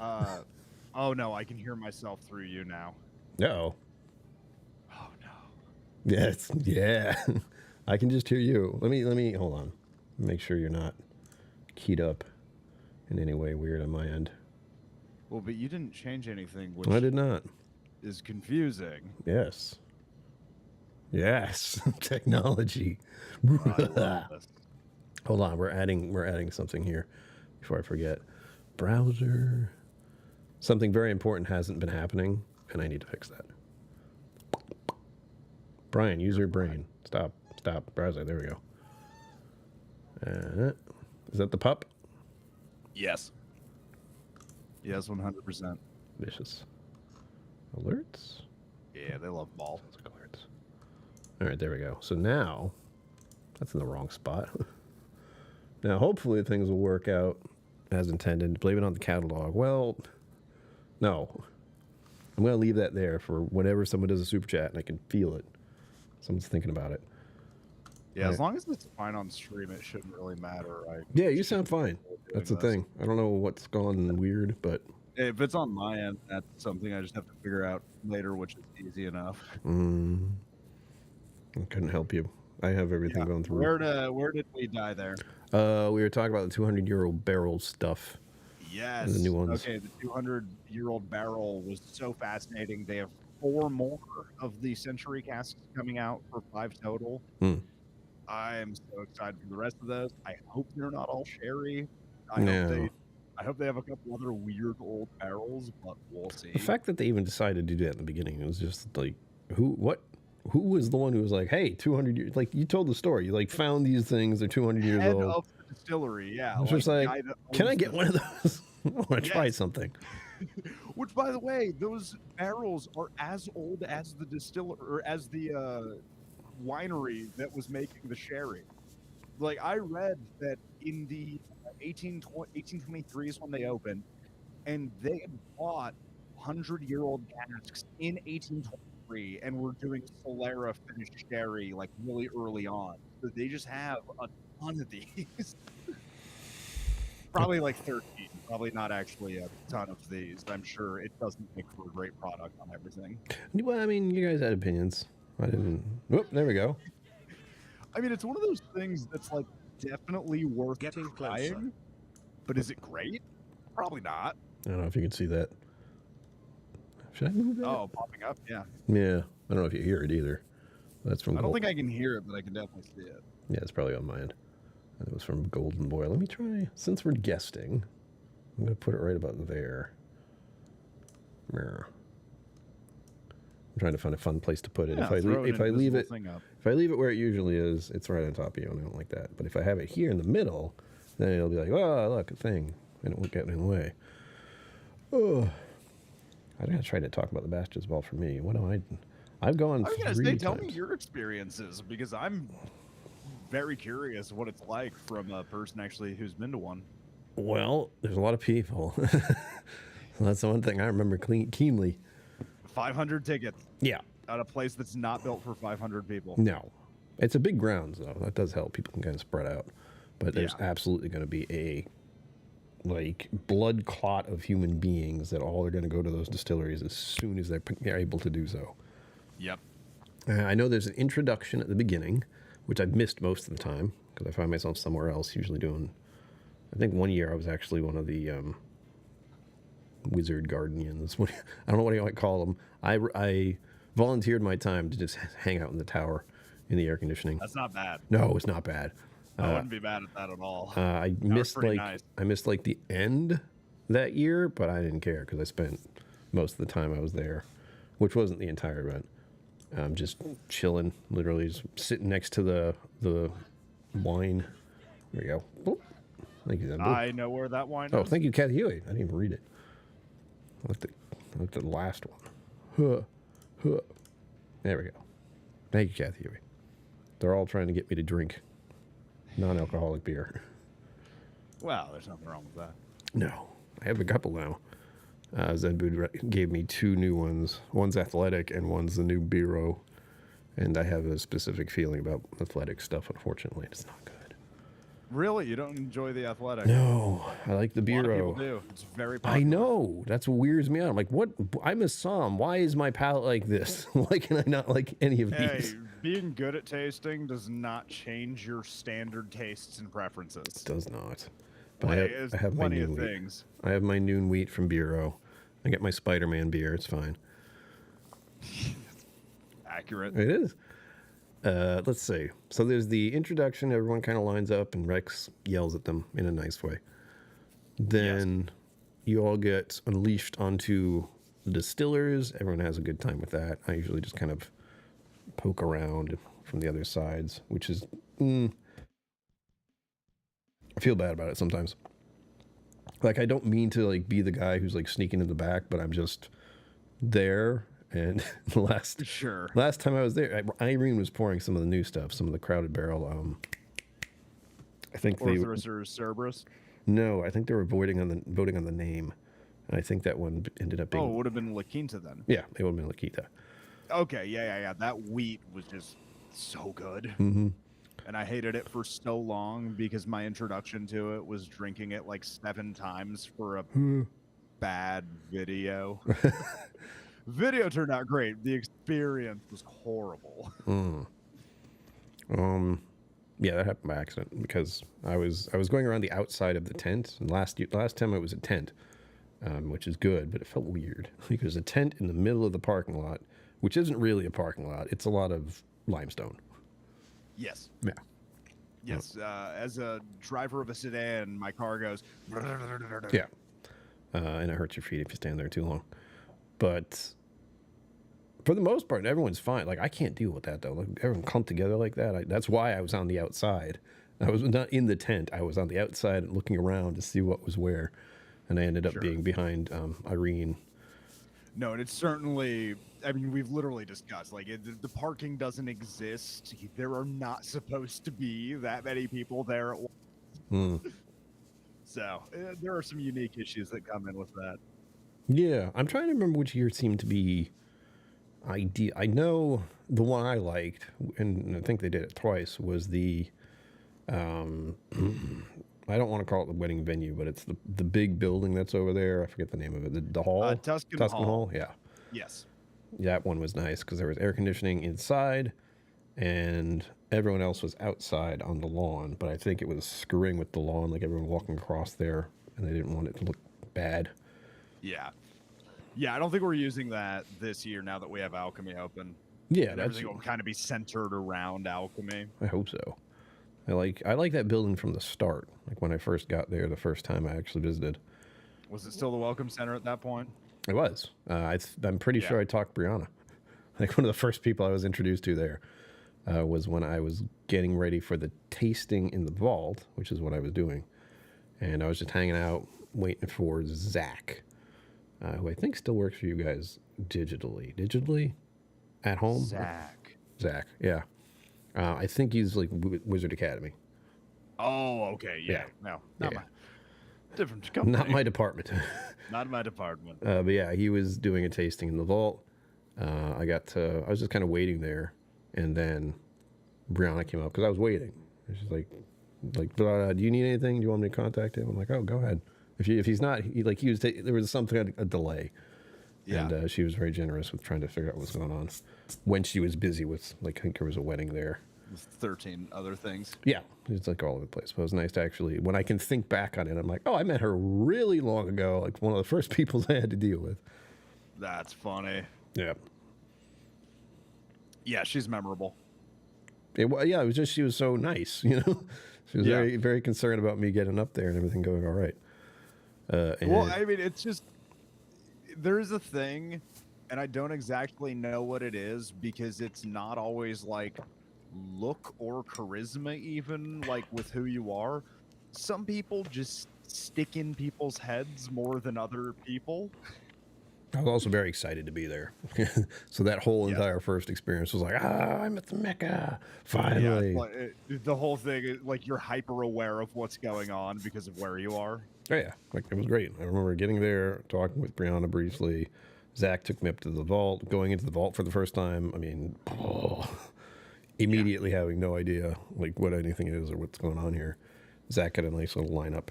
Oh no, I can hear myself through you now. No. Oh no. Yes. Yeah. I can just hear you. Let me hold on. Make sure you're not keyed up in any way weird on my end. Well, but you didn't change anything, which I did not. is confusing. Yes. Yes. Technology. I love this. Hold on, we're adding something here before I forget. Browser. Something very important hasn't been happening, and I need to fix that. Brian, use your brain. Stop. Browser. There we go. Is that the pup? Yes. Yes, 100%. Vicious. Alerts? Yeah, they love ball. Alerts. All right, there we go. So now, that's in the wrong spot. Now, hopefully things will work out as intended. Blame it on the catalog. Well, no. I'm going to leave that there for whenever someone does a super chat and I can feel it. Someone's thinking about it. Yeah, Right. as long as it's fine on stream, it shouldn't really matter, right? Yeah, you sound fine. That's the thing. I don't know what's gone weird, but... If it's on my end, that's something I just have to figure out later, which is easy enough. I couldn't help you. I have everything going through. Where did we die there? We were talking about the 200-year-old barrel stuff. Yes. The new ones. Okay, the 200-year-old barrel was so fascinating. They have 4 more of the century casks coming out for 5 total. I am so excited for the rest of those. I hope they're not all sherry. I hope they I hope they have a couple other weird old barrels, but we'll see. The fact that they even decided to do that in the beginning, it was just like, who was the one who was like, hey, 200 years, like you told the story, you like found these things, they're 200 years Head old. of the distillery, yeah. I was just the like, guy that can I owns get the- one of those? I want to try Yes. something. Which, by the way, those barrels are as old as the distiller or as the winery that was making the sherry. Like I read that in the 1823 is when they opened, and they had bought 100-year-old casks in 1823 and were doing Solera finished sherry like really early on. So they just have a ton of these. Probably like 13. Probably not actually a ton of these. I'm sure it doesn't make for a great product on everything. Well, I mean, you guys had opinions. I didn't. Whoop, there we go. I mean, it's one of those things that's like definitely worth Getting closer. trying. But is it great? Probably not. I don't know if you can see that. Should I move that? Oh, popping up? Yeah. Yeah. I don't know if you hear it either. That's from I don't Gold. think I can hear it, but I can definitely see it. Yeah, it's probably on my end. It was from Golden Boy. Let me try. Since we're guesting, I'm going to put it right about there. There. I'm trying to find a fun place to put it. Yeah, if I throw leave, an if I leave invisible it, thing up. if I leave it where it usually is, it's right on top of you, and I don't like that. But if I have it here in the middle, then it'll be like, oh, look, a thing, and it won't get in the way. Oh, I gotta try to talk about the Bastards Ball for me. What do I? I've gone I was gonna 3 say, times. tell me your experiences because I'm very curious what it's like from a person actually who's been to one. Well, there's a lot of people. That's the one thing I remember keenly. 500 tickets Yeah. at a place that's not built for 500 people. No. It's a big grounds, though. That does help. People can kind of spread out. But there's Yeah. absolutely going to be a, like, blood clot of human beings that all are going to go to those distilleries as soon as they're able to do so. Yep. I know there's an introduction at the beginning, which I've missed most of the time because I find myself somewhere else, usually doing. I think one year I was actually one of the wizard guardians. I don't know what you might call them. I volunteered my time to just hang out in the tower in the air conditioning. That's not bad. No, it's not bad. I wouldn't be mad at that at all. I was missed pretty like nice. I missed like the end that year, but I didn't care because I spent most of the time I was there, which wasn't the entire event. Just chilling, literally just sitting next to the wine. There you go. Boop. Thank you, Zen. Boop. I know where that wine Oh, is. thank you, Kathy Huey. I didn't even read it. I looked at the last one. There we go. Thank you, Kathy Huey. They're all trying to get me to drink non-alcoholic beer. Well, there's nothing wrong with that. No, I have a couple now. Zen Bood gave me 2 new ones. One's athletic and one's the new Bureau. And I have a specific feeling about athletic stuff. Unfortunately, it's not good. Really? You don't enjoy the athletic? No, I like the A lot of Bureau. people do. It's very popular. I know. That's what weirds me out. I'm like, what? I'm a Somm. Why is my palate like this? Why can I not like any of Hey, these? being good at tasting does not change your standard tastes and preferences. It does not. But Like, I there's have my plenty noon of wheat. things. I have my noon wheat from Bureau. I get my Spider-Man beer. It's fine. Accurate. It is. Let's see. So there's the introduction. Everyone kind of lines up, and Rex yells at them in a nice way. Then you all get unleashed onto the distillers. Everyone has a good time with that. I usually just kind of poke around from the other sides, which is... I feel bad about it sometimes. Like, I don't mean to, like, be the guy who's, like, sneaking in the back, but I'm just there. And last time I was there, Irene was pouring some of the new stuff, some of the Crowded Barrel. I think Orthrus or Cerberus? No, I think they were voting on the name, and I think that one ended up being. Oh, it would have been La Quinta then. Yeah, it would have been La Quinta. Okay, yeah. That wheat was just so good. Mm-hmm. And I hated it for so long because my introduction to it was drinking it like 7 times for a bad video. Video turned out great. The experience was horrible. Yeah, that happened by accident because I was going around the outside of the tent, and last time it was a tent, which is good, but it felt weird because a tent in the middle of the parking lot, which isn't really a parking lot, it's a lot of limestone. Yes. Yeah. Yes, as a driver of a sedan, my car goes. Yeah. And it hurts your feet if you stand there too long. But for the most part, everyone's fine. Like, I can't deal with that, though. Like, everyone clumped together like that. That's why I was on the outside. I was not in the tent. I was on the outside looking around to see what was where. And I ended up being behind Irene. No, and it's certainly, I mean, we've literally discussed, like, the parking doesn't exist. There are not supposed to be that many people there. So there are some unique issues that come in with that. Yeah, I'm trying to remember which year seemed to be ideal. I know the one I liked, and I think they did it twice, was the, I don't want to call it the wedding venue, but it's the big building that's over there. I forget the name of it. The hall? Tuscan Hall, yeah. Yes. That one was nice because there was air conditioning inside and everyone else was outside on the lawn, but I think it was screwing with the lawn, like everyone walking across there, and they didn't want it to look bad. Yeah. Yeah, I don't think we're using that this year now that we have Alchemy open. Yeah, and everything will kind of be centered around Alchemy. I hope so. I like that building from the start. Like when I first got there, the first time I actually visited. Was it still the Welcome Center at that point? It was. I'm pretty sure I talked Brianna. Like one of the first people I was introduced to there was when I was getting ready for the tasting in the vault, which is what I was doing. And I was just hanging out, waiting for Zach, who I think still works for you guys digitally at home. Zach, yeah. I think he's like Wizard Academy. Oh, okay, yeah. No, not my different company. Not my department. Not my department. But yeah, he was doing a tasting in the vault. I was just kind of waiting there, and then Brianna came up because I was waiting. And she's like, do you need anything? Do you want me to contact him? I'm like, oh, go ahead. If he's not, there was something, a delay. Yeah. And she was very generous with trying to figure out what's going on when she was busy with, like, I think there was a wedding there. 13 other things. Yeah, it's like all over the place. But it was nice to actually, when I can think back on it, I'm like, oh, I met her really long ago. Like one of the first people I had to deal with. That's funny. Yeah. Yeah, she's memorable. It was just, she was so nice, you know? She was very, very concerned about me getting up there and everything going all right. Well, I mean, it's just, there's a thing, and I don't exactly know what it is because it's not always like look or charisma, even like with who you are. Some people just stick in people's heads more than other people. I was also very excited to be there. So that whole entire first experience was like, I'm at the Mecca, finally. Yeah, the whole thing is like you're hyper aware of what's going on because of where you are. Oh, yeah, like it was great. I remember getting there, talking with Brianna briefly. Zach took me up to the vault, going into the vault for the first time. I mean, immediately having no idea like what anything is or what's going on here. Zach had a nice little lineup,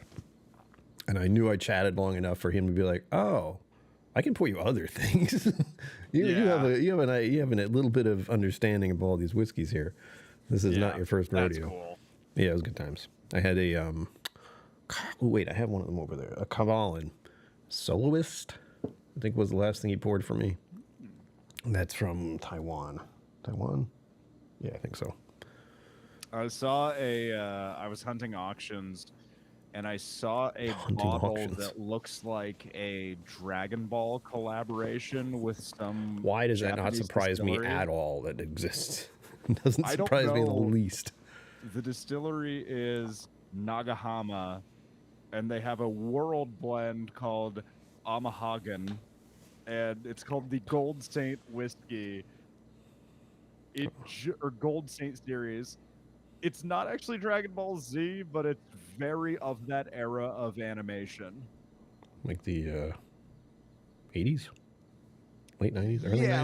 and I knew I chatted long enough for him to be like, "Oh, I can pour you other things. you have a little bit of understanding of all these whiskeys here. This is not your first rodeo." That's cool. Yeah, it was good times. I had a I have one of them over there. A Kavalin Soloist, I think was the last thing he poured for me. That's from Taiwan. Taiwan? Yeah, I think so. I saw I was hunting auctions, and I saw a bottle that looks like a Dragon Ball collaboration with some. Why does that not surprise me at all that it exists? It doesn't surprise me in the least. The distillery is Nagahama, and they have a world blend called Amahagan, and it's called the Gold Saint Whiskey. Or Gold Saint series. It's not actually Dragon Ball Z, but it's very of that era of animation. Like the 80s? Late 90s? Early 90s? Yeah,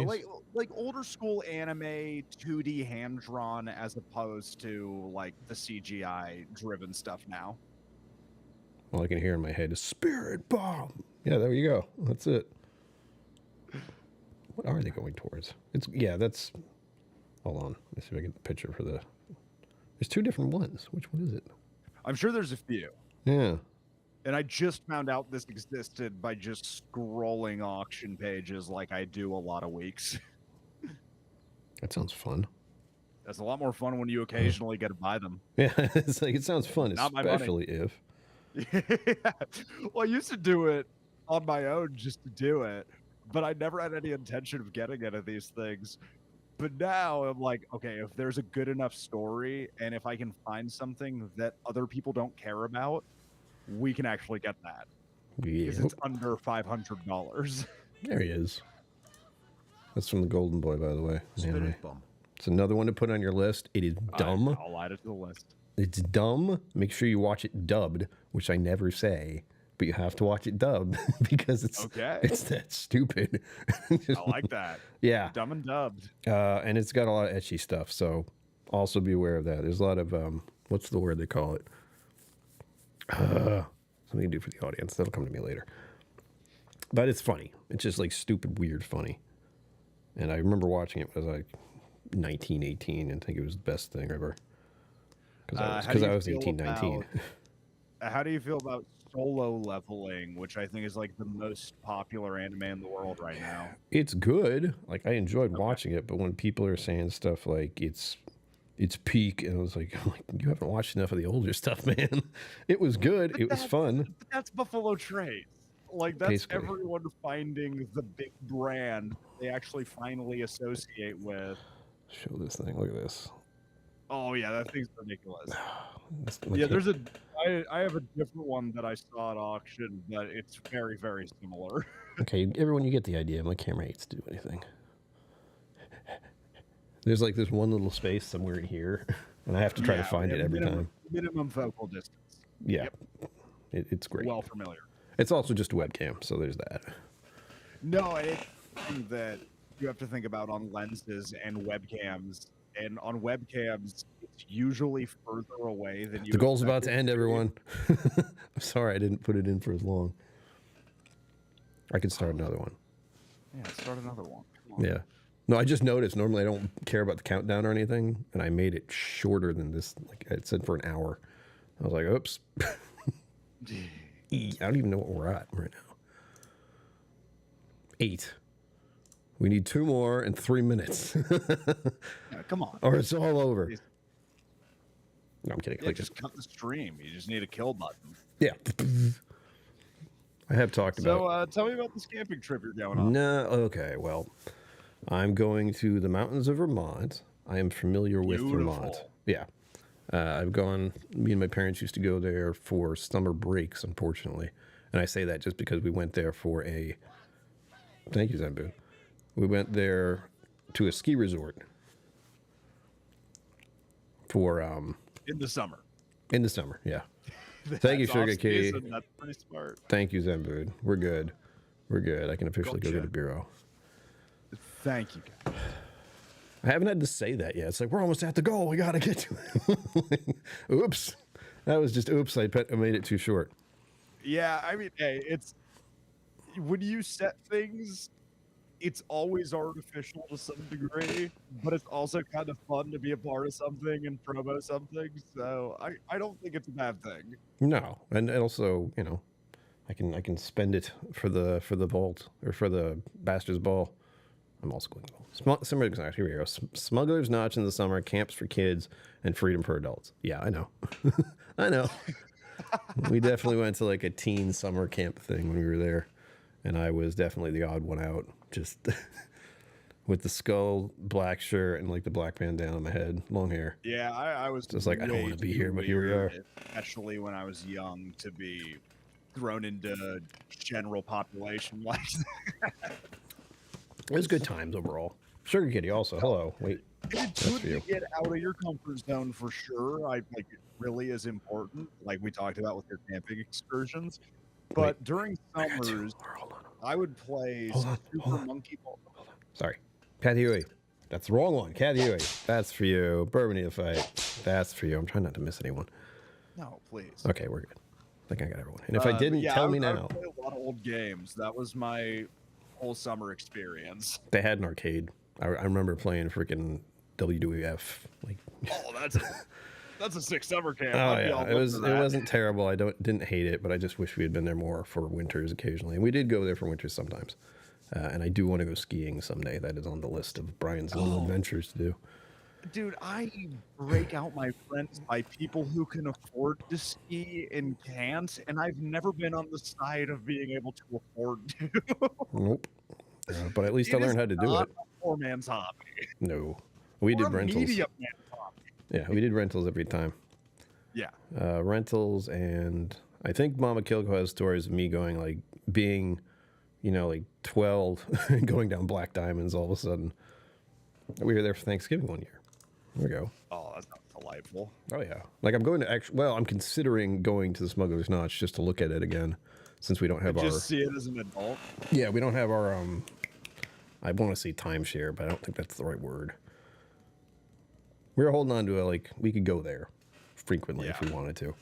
like older school anime 2D hand-drawn as opposed to like the CGI-driven stuff now. All I can hear in my head is Spirit Bomb. Yeah, there you go. That's it. What are they going towards? That's... Hold on. Let's see if I get the picture for the... There's two different ones. Which one is it? I'm sure there's a few. Yeah. And I just found out this existed by just scrolling auction pages like I do a lot of weeks. That sounds fun. That's a lot more fun when you occasionally get to buy them. Yeah, it's like it sounds fun, Not my money. especially if. Yeah. Well, I used to do it on my own just to do it, but I never had any intention of getting any of these things. But now I'm like, okay, if there's a good enough story and if I can find something that other people don't care about, we can actually get that. Yeah. Because it's under $500. There he is. That's from the Golden Boy, by the way. Spirit Anyway. bomb. It's another one to put on your list. It is dumb. I'll add it to the list. It's dumb. Make sure you watch it dubbed, which I never say, but you have to watch it dubbed because it's that stupid. I like that. Yeah. Dumb and dubbed. And it's got a lot of etchy stuff, so also be aware of that. There's a lot of what's the word they call it? Something to do for the audience. That'll come to me later. But it's funny. It's just like stupid, weird funny. And I remember watching it when I was like 19, 18, and think it was the best thing ever. Because I was 18, 19. How do you feel about Solo Leveling, which I think is like the most popular anime in the world right now? It's good. Like I enjoyed watching it, but when people are saying stuff like it's peak, and I was like, you haven't watched enough of the older stuff, man. It was good. But it was fun. That's Buffalo Trace. Like that's Basically. everyone finding the big brand they actually finally associate with. Show this thing. Look at this. Oh yeah, that thing's ridiculous. Yeah, there's I have a different one that I saw at auction, but it's very, very similar. Okay, everyone, you get the idea. My camera hates to do anything. There's like this one little space somewhere in here, and I have to try to find it every time. Minimum focal distance. Yeah, it's great. Well familiar. It's also just a webcam, so there's that. No, and it's something that you have to think about on lenses and webcams. And on webcams, it's usually further away than you. The goal's about to end, everyone. I'm sorry I didn't put it in for as long. I could start another one. Yeah, start another one. Come on. Yeah. No, I just noticed. Normally, I don't care about the countdown or anything, and I made it shorter than this. Like it said for an hour. I was like, oops. I don't even know what we're at right now. 8. We need 2 more and 3 minutes. Yeah, come on. Or it's all over. No, I'm kidding. Yeah, just cut the stream. You just need a kill button. Yeah. I have talked about. So tell me about this camping trip you're going on. No, okay. Well, I'm going to the mountains of Vermont. I am familiar with Vermont. Yeah. I've gone. Me and my parents used to go there for summer breaks, unfortunately, and I say that just because we went there for a. Thank you, Zambu. We went there to a ski resort for in the summer. In the summer, yeah. Thank you, Sugar Key. That's pretty smart. Thank you, Zambud. We're good. We're good. I can officially go to the bureau. Thank you, guys. I haven't had to say that yet. It's like, we're almost at the goal. We got to get to it. Oops. That was just oops. I made it too short. Yeah, I mean, hey, it's when you set things, it's always artificial to some degree, but it's also kind of fun to be a part of something and promo something. So I don't think it's a bad thing. No, and also, you know, I can spend it for the vault or for the Bastard's Ball. I'm also going to go. Here we go. Smuggler's Notch in the summer, camps for kids, and freedom for adults. Yeah, I know. I know. We definitely went to like a teen summer camp thing when we were there, and I was definitely the odd one out, just with the skull, black shirt, and like the black bandana on my head, long hair. Yeah, I was just like, I don't want to be here, but here we are. Especially when I was young, to be thrown into general population like that. It was good times overall. Sugar Kitty also. Hello. Wait. It's good to get out of your comfort zone for sure. I like it really is important, like we talked about with your camping excursions. But during summers, I would play Super Monkey Ball. Hold on. Sorry. Cat Huey. That's the wrong one. Cat Huey. That's for you. Bourbon to fight. That's for you. I'm trying not to miss anyone. No, please. Okay, we're good. I think I got everyone. And if I didn't, tell me now. I play a lot of old games. That was my whole summer experience. They had an arcade. I remember playing freaking WWF. Like, oh, that's a sick summer camp. Oh yeah, it wasn't terrible. I didn't hate it, but I just wish we had been there more for winters occasionally. And we did go there for winters sometimes. And I do want to go skiing someday. That is on the list of Brian's little adventures to do. Dude, I break out my friends by people who can afford to ski and can't, and I've never been on the side of being able to afford to. Nope. But at least I It is learned how to do not it. a poor man's hobby. No. We Or did a rentals. medium man's hobby. Yeah, we did rentals every time. Yeah. Rentals, and I think Mama KillCo has stories of me going, like, being, like 12 and going down Black Diamonds all of a sudden. We were there for Thanksgiving one year. There we go. Oh, that sounds delightful. Oh, yeah. Like, I'm going to I'm considering going to the Smuggler's Notch just to look at it again, since we don't have Just see it as an adult. Yeah, we don't have our, I want to say timeshare, but I don't think that's the right word. We were holding on to it, like, we could go there frequently if we wanted to.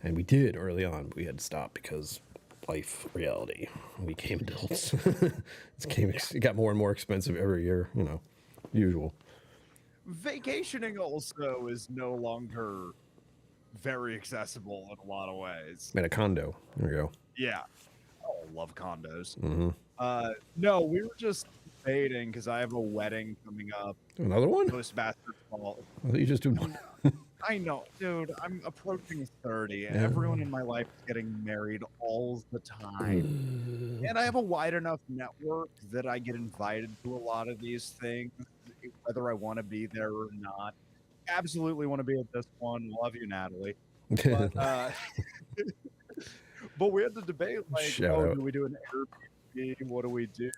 And we did early on, but we had to stop because life reality. We became adults. It got more and more expensive every year, usual. Vacationing also is no longer very accessible in a lot of ways. Made a condo. There we go. Yeah. Oh, I love condos. Mm-hmm. No, we were just debating because I have a wedding coming up. Another one? Post basketball. I thought you just do one. I know, dude. I'm approaching 30, and everyone in my life is getting married all the time. And I have a wide enough network that I get invited to a lot of these things, whether I want to be there or not. Absolutely want to be at this one. Love you, Natalie. But, but we had to debate, like, Shout out. do we do an Airbnb? What do we do?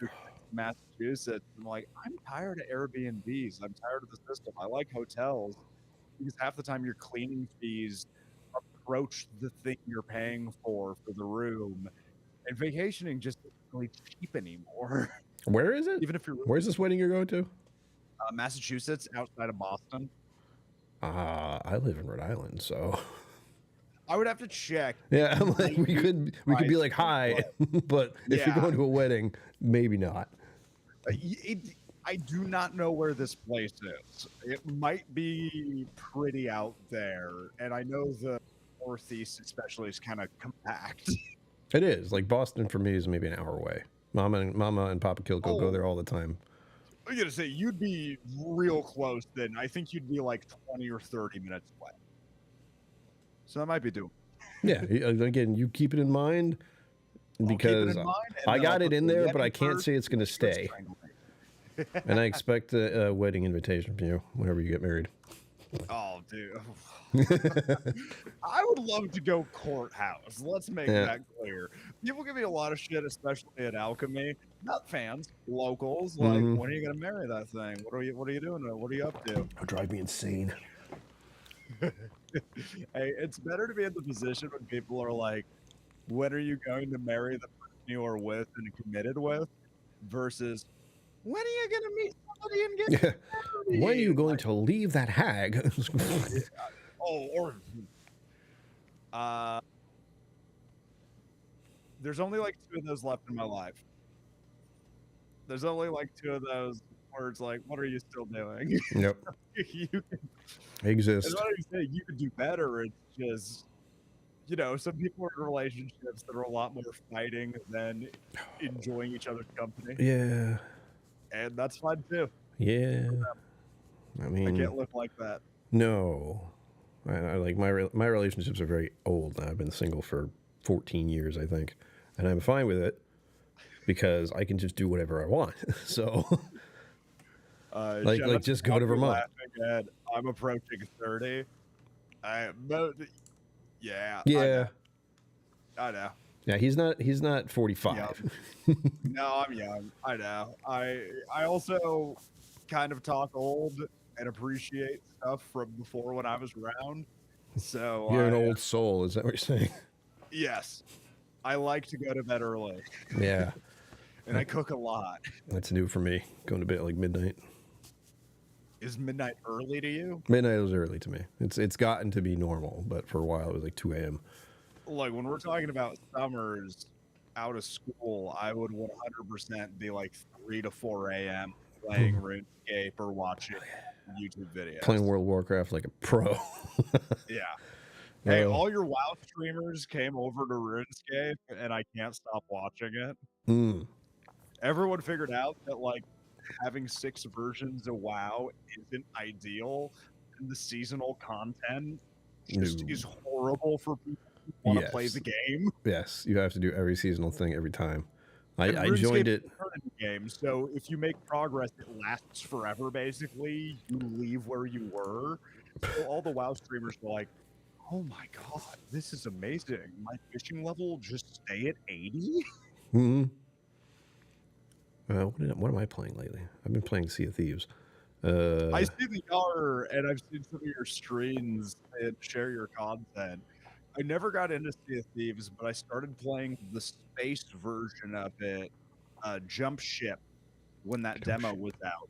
Massachusetts. I'm like, I'm tired of Airbnbs. I'm tired of the system. I like hotels because half the time your cleaning fees approach the thing you're paying for the room, and vacationing just isn't really cheap anymore. Where is it? Even if you're Where's this wedding you're going to? Massachusetts, outside of Boston. I live in Rhode Island, so I would have to check. yeah, I'm like we could be like hi, but if you're going to a wedding, maybe not. I do not know where this place is. It might be pretty out there, and I know the Northeast especially is kind of compact. It is. Like Boston for me is maybe an hour away. Mama and Papa KillCo go there all the time. I'm gonna say you'd be real close then. I think you'd be like 20 or 30 minutes away. So that might be doable. Yeah, again, you keep it in mind because I got it in there, but I can't say it's going to stay. And I expect a wedding invitation from you whenever you get married. Oh, dude. I would love to go courthouse. Let's make that clear. People give me a lot of shit, especially at Alchemy. Not fans, locals. Like, when are you going to marry that thing? What are you doing? What are you up to? It'll drive me insane. Hey, it's better to be in the position when people are like, when are you going to marry the person you are with and committed with? Versus, when are you going to meet somebody and get married? When are you going to leave that hag? There's only like 2 of those left in my life. There's only like 2 of those words like, what are you still doing? Yep. You can, exist. it's not like you say you could do better. It's just, some people are in relationships that are a lot more fighting than enjoying each other's company. Yeah. And that's fine too. Yeah. I mean, I can't live like that. No. I like my relationships are very old. I've been single for 14 years, I think. And I'm fine with it because I can just do whatever I want. So like just go to Vermont. I'm approaching 30. Yeah. I know. Yeah, he's not 45. Yeah. No, I'm young. I know. I also kind of talk old and appreciate stuff from before when I was around. So you're an old soul, is that what you're saying? Yes. I like to go to bed early. Yeah. And I cook a lot. That's new for me. Going to bed at like midnight. Is midnight early to you? Midnight is early to me. It's gotten to be normal, but for a while it was like 2 a.m. Like when we're talking about summers out of school, I would 100% be like 3 to 4 a.m. playing RuneScape or watching YouTube videos. Playing World of Warcraft like a pro. Yeah. Hey, all your WoW streamers came over to RuneScape, and I can't stop watching it. Everyone figured out that, like, having 6 versions of WoW isn't ideal, and the seasonal content just No. is horrible for people who want to play Yes. the game. Yes, you have to do every seasonal thing every time. I And joined RuneScape it. is a tournament game, so if you make progress, it lasts forever. Basically, you leave where you were. So all the WoW streamers were like, "Oh my god, this is amazing! My fishing level just stay at 80." Hmm. What am I playing lately? I've been playing Sea of Thieves. I see the R, and I've seen some of your streams and share your content. I never got into Sea of Thieves, but I started playing the space version of it, Jump Ship, when that Jump demo Ship. was out.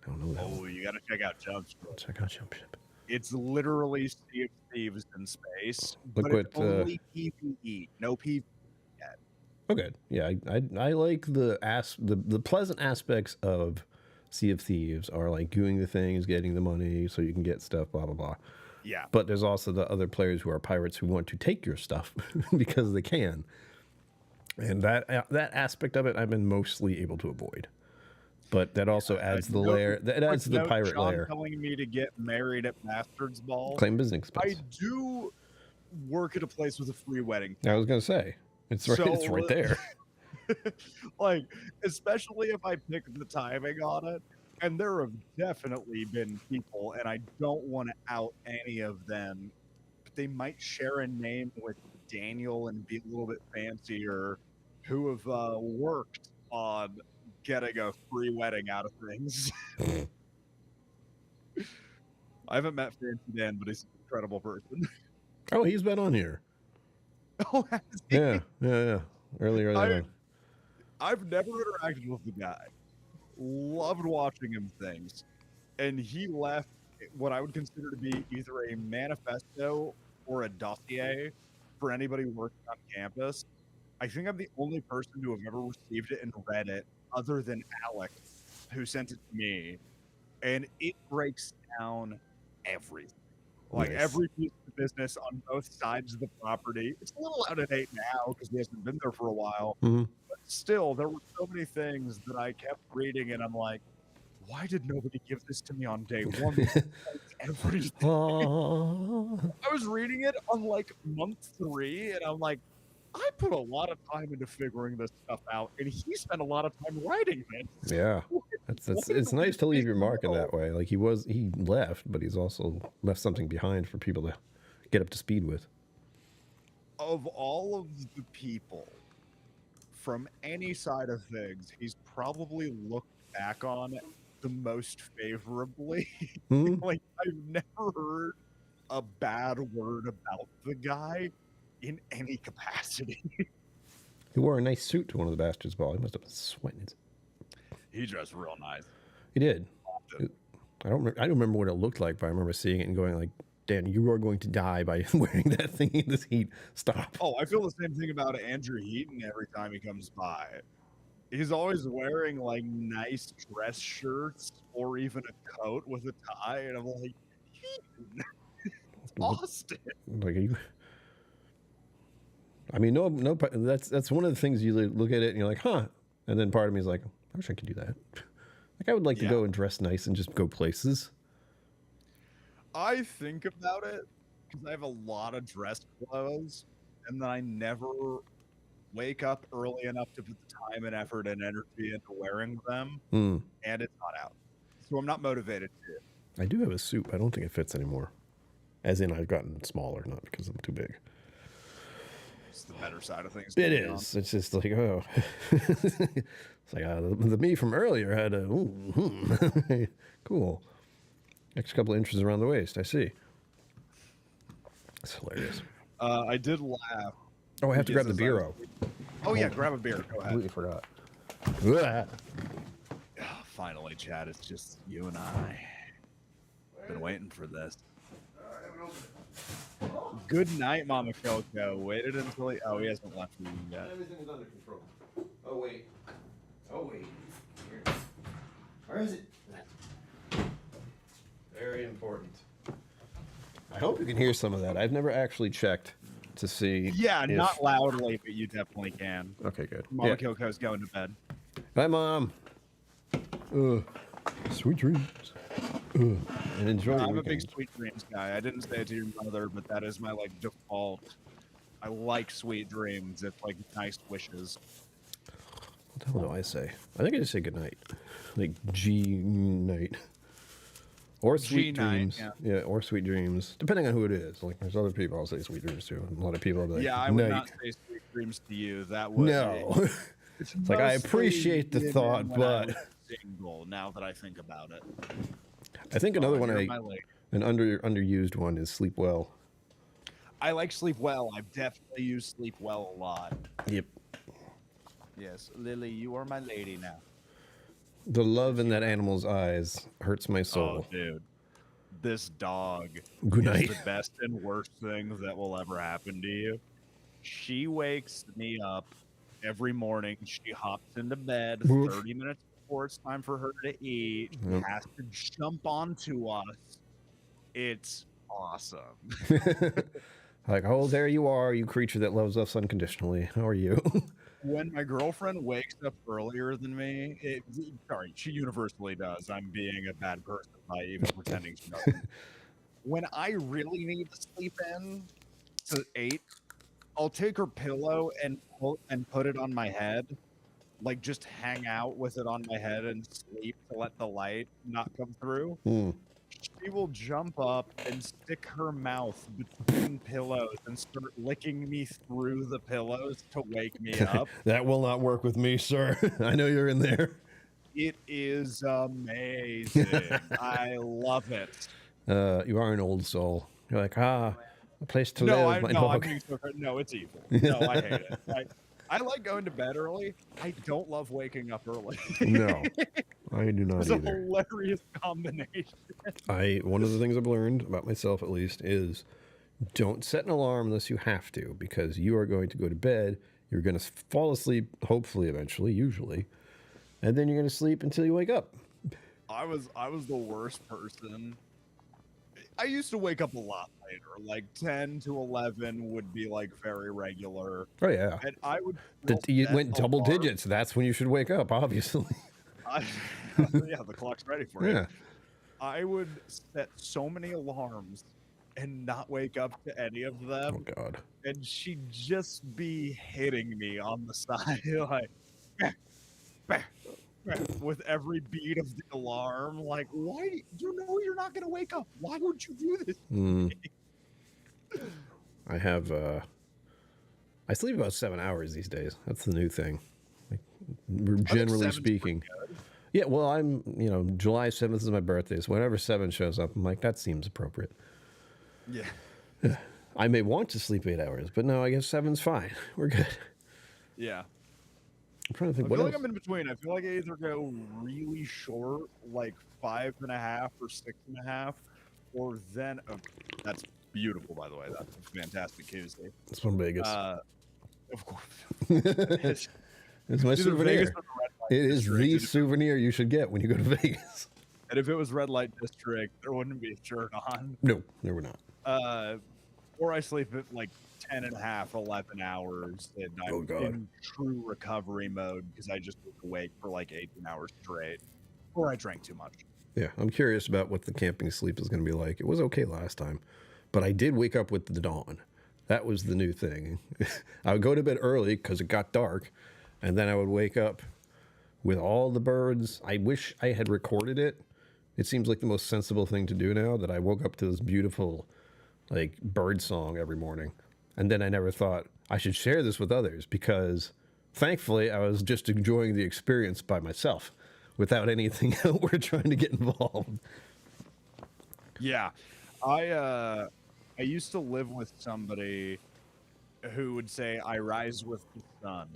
I don't know that Oh, one. you gotta check out Jump Ship. Check out Jump Ship. It's literally Sea of Thieves in space, Look but it's what, only PvE, no PvP. Oh, good. Yeah, I like the pleasant aspects of Sea of Thieves are like doing the things, getting the money so you can get stuff, blah blah blah. Yeah. But there's also the other players who are pirates who want to take your stuff because they can. And that aspect of it, I've been mostly able to avoid. But that also adds the layer. That adds the pirate John layer. telling me to get married at Bastard's Ball. Claim business I expense. do work at a place with a free wedding. I was gonna say it's right. It's right there. Like, especially if I pick the timing on it. And there have definitely been people, and I don't want to out any of them, but they might share a name with Daniel and be a little bit fancier, who have worked on getting a free wedding out of things. I haven't met Fancy Dan, but he's an incredible person. Oh, he's been on here. Oh, has he? Yeah. Earlier on. I've never interacted with the guy. Loved watching him things. And he left what I would consider to be either a manifesto or a dossier for anybody working on campus. I think I'm the only person to have ever received it and read it, other than Alex, who sent it to me. And it breaks down everything. Like Nice. every piece of business on both sides of the property. It's a little out of date now because he hasn't been there for a while. Mhm. But still, there were so many things that I kept reading, and I'm like, why did nobody give this to me on day one? Everything. I was reading it on like month 3, and I'm like, I put a lot of time into figuring this stuff out, and he spent a lot of time writing this. Yeah. It's nice to leave your mark in that way. Like he left, but he's also left something behind for people to get up to speed with. Of all of the people from any side of things, he's probably looked back on the most favorably. Mhm. Like, I've never heard a bad word about the guy in any capacity. He wore a nice suit to one of the bastards' ball. He must have been sweating. He dressed real nice. He did. Often. I don't remember what it looked like, but I remember seeing it and going like, Dan, you are going to die by wearing that thing in this heat. Stop. Oh, I feel the same thing about Andrew Heaton every time he comes by. He's always wearing like nice dress shirts or even a coat with a tie, and I'm like, Heaton, it's Austin. Like, are you... I mean, no. That's one of the things you look at it and you're like, huh. And then part of me is like, I wish I could do that. Like, I would like to go and dress nice and just go places. I think about it because I have a lot of dress clothes, and then I never wake up early enough to put the time and effort and energy into wearing them, and it's not out. So I'm not motivated to. I do have a suit. I don't think it fits anymore. As in, I've gotten smaller, not because I'm too big. It's the better side of things. It is. It's just like, oh. It's like the me from earlier had a, cool. Extra couple of inches around the waist. I see. It's hilarious. I did laugh. Oh, I have to grab the because bureau. Oh, yeah, grab a beer. Go ahead. Completely forgot. Finally, Chad, it's just you and I. Been waiting for this. Good night, Mama KillCo. Waited until he hasn't left me yet. Everything is under control. Oh, wait. Here. Where is it? Very important. I hope you can hear some of that. I've never actually checked to see. Yeah, if... not loudly, but you definitely can. Okay, good. Mama KillCo's going to bed. Bye, Mom. Sweet dreams. And enjoy your I'm a big weekend. sweet dreams guy. I didn't say it to your mother, but that is my like default. I like sweet dreams. It's like nice wishes. What the hell do I say? I think I just say good night. Like G night. Or sweet G-night, dreams. Yeah, or sweet dreams. Depending on who it is. Like there's other people I'll say sweet dreams to. And a lot of people will be like, Yeah, I would night. not say sweet dreams to you. That would No. It's It's like I mostly appreciate the given thought, when I but was single. Now that I think about it, I think another one you're my lady. an underused one is sleep well. I like sleep well. I've definitely used sleep well a lot. Yep. Yes, Lily, you are my lady now. The love in that animal's eyes hurts my Oh, soul. dude, this dog Good is night. the best and worst thing that will ever happen to you. She wakes me up every morning. She hops into bed Woof. 30 minutes before it's time for her to eat. She Yep. has to jump onto us. It's awesome. Like, oh, there you are, you creature that loves us unconditionally. How are you? When my girlfriend wakes up earlier than me, sorry, she universally does. I'm being a bad person by even pretending she doesn't. When I really need to sleep in to 8, I'll take her pillow and put it on my head, like just hang out with it on my head and sleep to let the light not come through. Hmm. She will jump up and stick her mouth between pillows and start licking me through the pillows to wake me up. That will not work with me, sir. I know you're in there. It is amazing. I love it. You are an old soul. You're like, a place to No, live, my I'm dog. being so no, it's evil. No, I hate it. I like going to bed early. I don't love waking up early. No, I do not It's a either. hilarious combination. One of the things I've learned about myself, at least, is don't set an alarm unless you have to, because you are going to go to bed. You're going to fall asleep, hopefully, eventually, usually, and then you're going to sleep until you wake up. I was the worst person. I used to wake up a lot later, like 10 to 11 would be like very regular. Oh yeah, And I would you set went double alarms. digits. That's when you should wake up, obviously. Yeah, the clock's ready for Yeah. it. I would set so many alarms and not wake up to any of Oh them, God. and she'd just be hitting me on the side, like bah, bah, with every beat of the alarm. Like, why? You know you're not gonna wake up. Why would you do this? I have. I sleep about 7 hours these days. That's the new thing. Like, generally 7's pretty speaking. good. Yeah, well, July 7th is my birthday, so whenever 7 shows up, I'm like, that seems appropriate. Yeah, I may want to sleep 8 hours, but no, I guess 7's fine. We're good. yeah. I'm trying to think I what feel else. like I'm in between. I feel like I either go really short, like 5.5 or 6.5, or then that's beautiful, by the way. That's a fantastic Tuesday. It's from Vegas. Of course. It's my Either souvenir. Vegas or the red light It is district. the And souvenir you should get when you go to Vegas. and if it was red light district, there wouldn't be a shirt on. No, there were not. Or I sleep at like 10.5, 11 hours, and I'm Oh, God. in true recovery mode because I just was awake for like 18 hours straight, or I drank too much. Yeah, I'm curious about what the camping sleep is going to be like. It was okay last time, but I did wake up with the dawn. That was the new thing. I would go to bed early because it got dark, and then I would wake up with all the birds. I wish I had recorded it. It seems like the most sensible thing to do now that I woke up to this beautiful, like, bird song every morning. And then I never thought I should share this with others because thankfully I was just enjoying the experience by myself without anything outward trying to get involved. Yeah, I used to live with somebody who would say, "I rise with the sun,"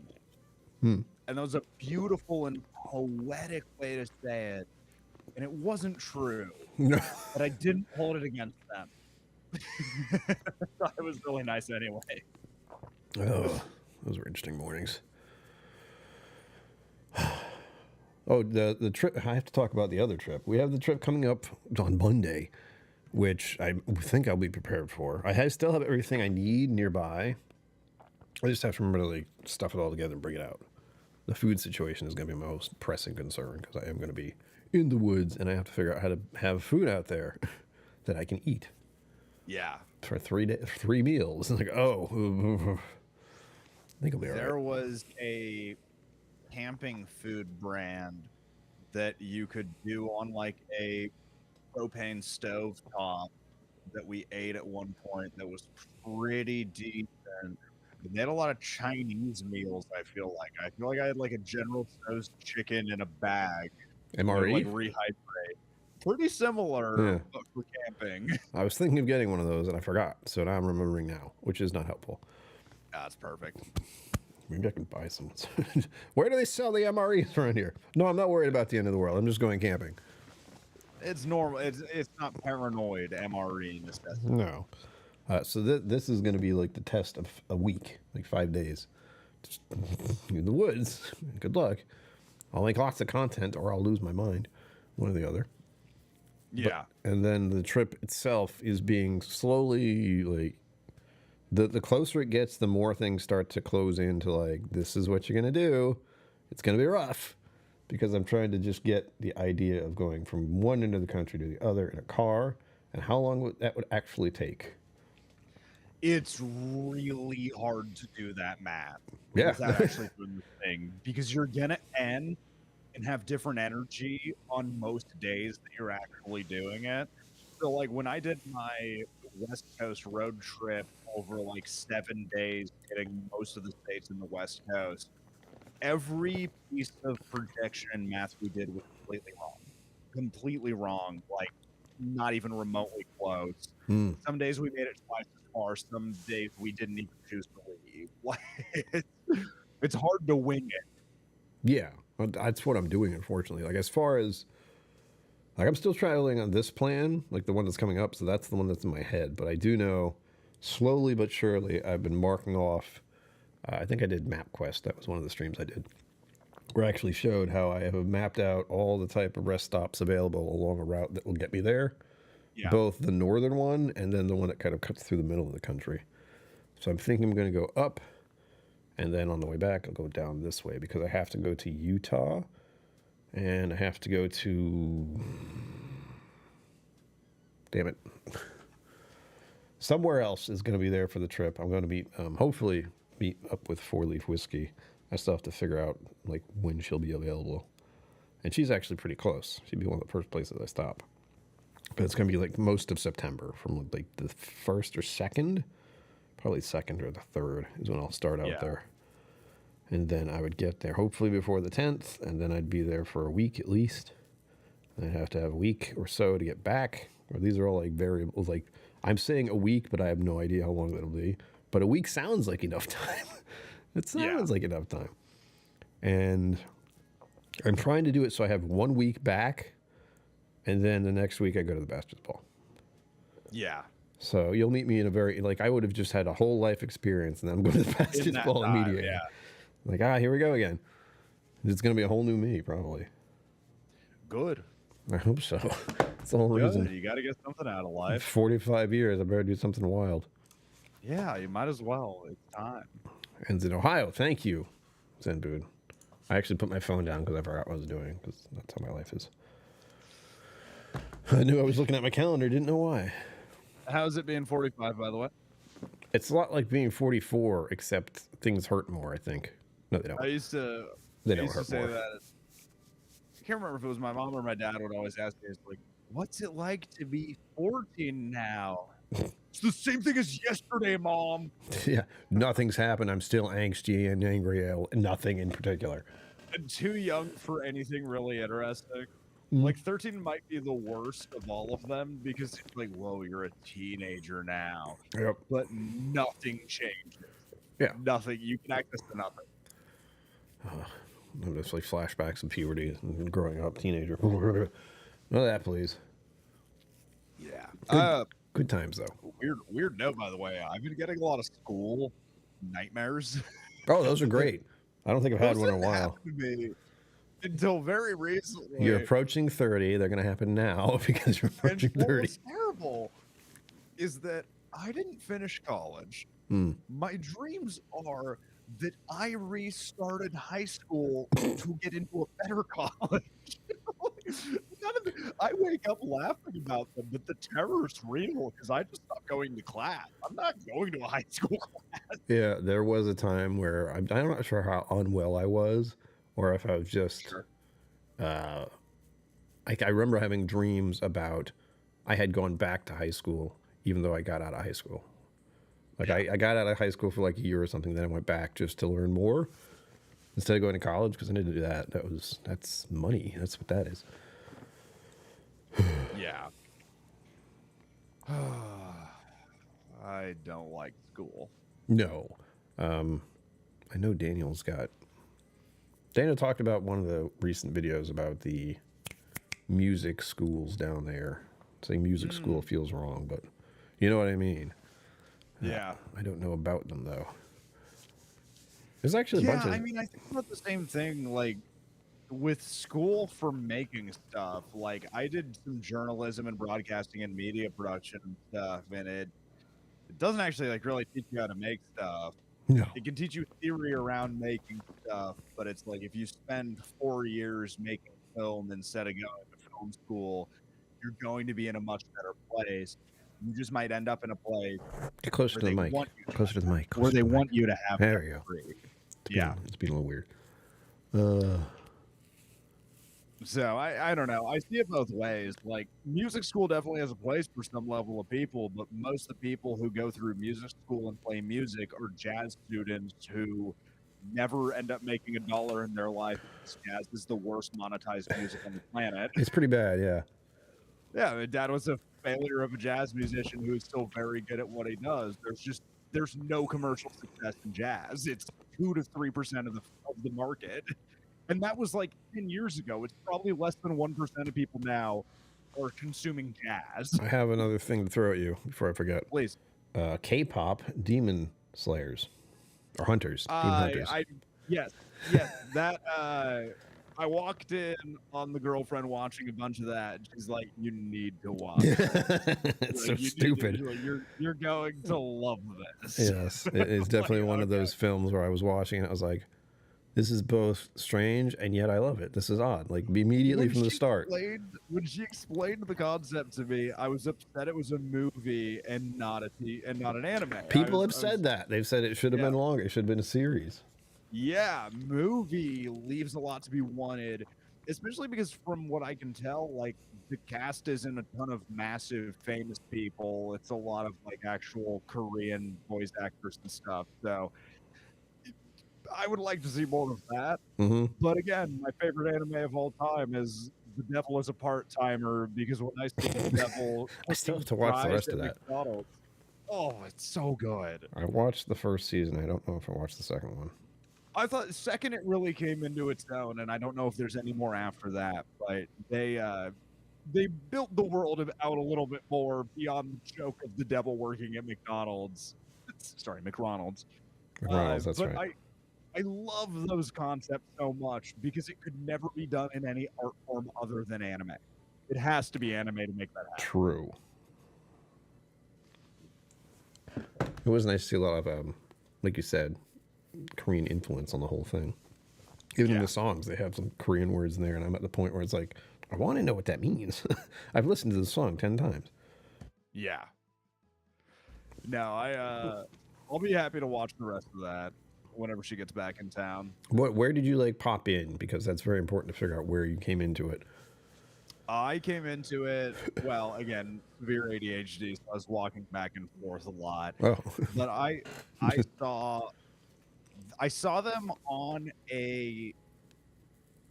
and that was a beautiful and poetic way to say it, and it wasn't true, but I didn't hold it against them. It was really nice anyway. Oh, those were interesting mornings. Oh, the trip. I have to talk about the other trip. We have the trip coming up on Monday, which I think I'll be prepared for. Still have everything I need nearby. I just have to remember to like stuff it all together and bring it out. The food situation is going to be my most pressing concern because I am going to be in the woods, and I have to figure out how to have food out there that I can eat Yeah. for 3 meals. Like, oh, I think I'll be all There right. was a camping food brand that you could do on like a propane stove top that we ate at one point that was pretty decent. They had a lot of Chinese meals, I feel like. I feel like I had like a General Tso's chicken in a bag. That would, like MRE? rehydrate. Pretty similar, Yeah. but for camping. I was thinking of getting one of those, and I forgot. So now I'm remembering now, which is not helpful. That's perfect. Maybe I can buy some. Where do they sell the MREs around here? No, I'm not worried about the end of the world. I'm just going camping. It's normal. It's not paranoid MRE necessity. No. So this is going to be like the test of a week, like 5 days. Just in the woods. Good luck. I'll make lots of content or I'll lose my mind. One or the other. Yeah. And then the trip itself is being slowly, like, the closer it gets, the more things start to close into, like, this is what you're going to do. It's going to be rough. Because I'm trying to just get the idea of going from one end of the country to the other in a car, and how long that would actually take. It's really hard to do that math Yeah. without actually doing the thing, because you're gonna end and have different energy on most days that you're actually doing it. So like when I did my West Coast road trip over like 7 days, hitting most of the states in the West Coast, every piece of projection and math we did was completely wrong, like not even remotely close. Some days we made it twice as far, some days we didn't even choose to leave. Like it's hard to wing it. Yeah, that's what I'm doing, unfortunately. Like, as far as, like, I'm still traveling on this plan, like the one that's coming up, so that's the one that's in my head. But I do know, slowly but surely, I've been marking off. I think I did MapQuest. That was one of the streams I did, where I actually showed how I have mapped out all the type of rest stops available along a route that will get me there. Yeah. Both the northern one and then the one that kind of cuts through the middle of the country. So I'm thinking I'm going to go up, and then on the way back, I'll go down this way because I have to go to Utah, and I have to go to, damn it, somewhere else is going to be there for the trip. I'm going to meet, hopefully meet up with 4 Leaf Whiskey. I still have to figure out like when she'll be available. And she's actually pretty close. She'd be one of the first places I stop. But it's going to be like most of September, from like the 1st or 2nd. Probably 2nd or the 3rd is when I'll start out there. And then I would get there hopefully before the 10th, and then I'd be there for a week at least. I'd have to have a week or so to get back. Or these are all like variables. Like, I'm saying a week, but I have no idea how long that'll be. But a week sounds like enough time. It sounds like enough time. And I'm trying to do it so I have 1 week back, and then the next week I go to the basketball. Yeah. So you'll meet me in a very, like, I would have just had a whole life experience, and then I'm going to the basketball immediately. Yeah. Like, here we go again. It's going to be a whole new me, probably. Good. I hope so. That's the whole reason. You got to get something out of life. 45 years, I better do something wild. Yeah, you might as well. It's time. Ends in Ohio. Thank you, Zenbood. I actually put my phone down because I forgot what I was doing, because that's how my life is. I knew I was looking at my calendar, didn't know why. How's it being 45, by the way? It's a lot like being 44, except things hurt more, I think. No, they don't. I used to say more. that. I can't remember if it was my mom or my dad would always ask me, like, what's it like to be 14 now? It's the same thing as yesterday, Mom. Yeah, nothing's happened. I'm still angsty and angry. Nothing in particular. And too young for anything really interesting. Mm. Like 13 might be the worst of all of them because it's like, whoa, you're a teenager now. Yep. But nothing changes. Yeah. Nothing. You can access to nothing. I'm just like flashbacks of puberty and growing up, teenager. None of that, please. Yeah. Good times, though. Weird note, by the way. I've been getting a lot of school nightmares. Oh, those are great. I don't think I've had one in a while. To me until very recently. You're approaching 30. They're going to happen now because you're approaching and 30. what was terrible is that I didn't finish college. My dreams are that I restarted high school to get into a better college. I wake up laughing about them, but the terror's real because I just stopped going to class. I'm not going to a high school class. Yeah, there was a time where I'm not sure how unwell I was, or if I was just. Sure. I remember having dreams about I had gone back to high school, even though I got out of high school. Like I got out of high school for like a year or something, then I went back just to learn more instead of going to college because I didn't do that. That's money. That's what that is. Yeah. I don't like school. No. I know Daniel talked about one of the recent videos about the music schools down there. Saying music school feels wrong, but you know what I mean. Yeah. I don't know about them though. There's actually a bunch of. I mean, I think about the same thing, like with school for making stuff. Like I did some journalism and broadcasting and media production and stuff, and it doesn't actually like really teach you how to make stuff. No. It can teach you theory around making stuff, but it's like if you spend 4 years making film instead of going to film school, you're going to be in a much better place. You just might end up in a place Get closer to the mic. Closer to the mic. where they want you to have. There we go. Yeah. It's being a little weird. So I don't know. I see it both ways. Like music school definitely has a place for some level of people, but most of the people who go through music school and play music are jazz students who never end up making $1 in their life. Jazz is the worst monetized music on the planet. It's pretty bad, yeah. Yeah, my dad was a failure of a jazz musician who is still very good at what he does. There's no commercial success in jazz. It's 2 to 3% of the market. And that was like 10 years ago. It's probably less than 1% of people now are consuming jazz. I have another thing to throw at you before I forget. Please. K-pop demon slayers or hunters. Demon hunters. Yes. That I walked in on the girlfriend watching a bunch of that, and she's like, "You need to watch." It's so stupid. You're going to love this. Yes, it's definitely one of those films where I was watching and I was like, this is both strange and yet I love it. This is odd. Like immediately from the start. When she explained the concept to me, I was upset it was a movie and not an anime. People have said that. They've said it should have been longer. It should have been a series. Yeah, movie leaves a lot to be wanted, especially because from what I can tell, like the cast isn't a ton of massive famous people. It's a lot of like actual Korean voice actors and stuff. So I would like to see more of that. Mm-hmm. But again, my favorite anime of all time is The Devil is a Part-Timer, because when I see the devil, I still have to watch the rest of that. McDonald's, oh, it's so good. I watched the first season. I don't know if I watched the second one. I thought second it really came into its own, and I don't know if there's any more after that. But they built the world out a little bit more beyond the joke of the devil working at McDonald's. Sorry, McRonald's. McRonald's, that's but right. I love those concepts so much because it could never be done in any art form other than anime. It has to be anime to make that happen. True. It was nice to see a lot of, like you said, Korean influence on the whole thing. Even in the songs, they have some Korean words in there, and I'm at the point where it's like, I want to know what that means. I've listened to the song 10 times. Yeah. No, I'll be happy to watch the rest of that whenever she gets back in town. Where did you like pop in? Because that's very important to figure out where you came into it. I came into it, well, again, severe ADHD, so I was walking back and forth a lot. Oh. But I saw them on a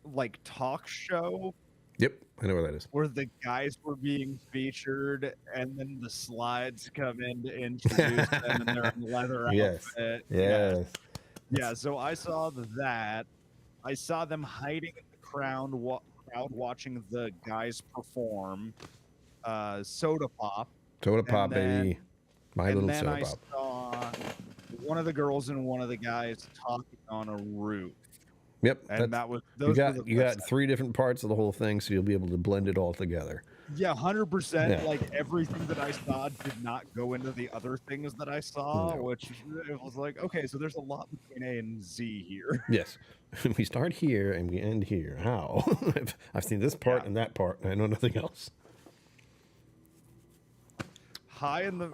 like talk show. Yep, I know where that is. Where the guys were being featured, and then the slides come in to introduce them, and they're in leather outfit. Yes. Yeah, so I saw that. I saw them hiding in the crowd watching the guys perform. Soda Pop. Soda Pop, baby. My little Soda Pop. And then I saw one of the girls and one of the guys talking on a roof. Yep. And that was you got 3 different parts of the whole thing, so you'll be able to blend it all together. Yeah, 100%. Yeah. Like everything that I saw did not go into the other things that I saw, No. which it was like, okay, so there's a lot between A and Z here. Yes. We start here and we end here. How? I've seen this part Yeah. and that part, and I know nothing else. High in the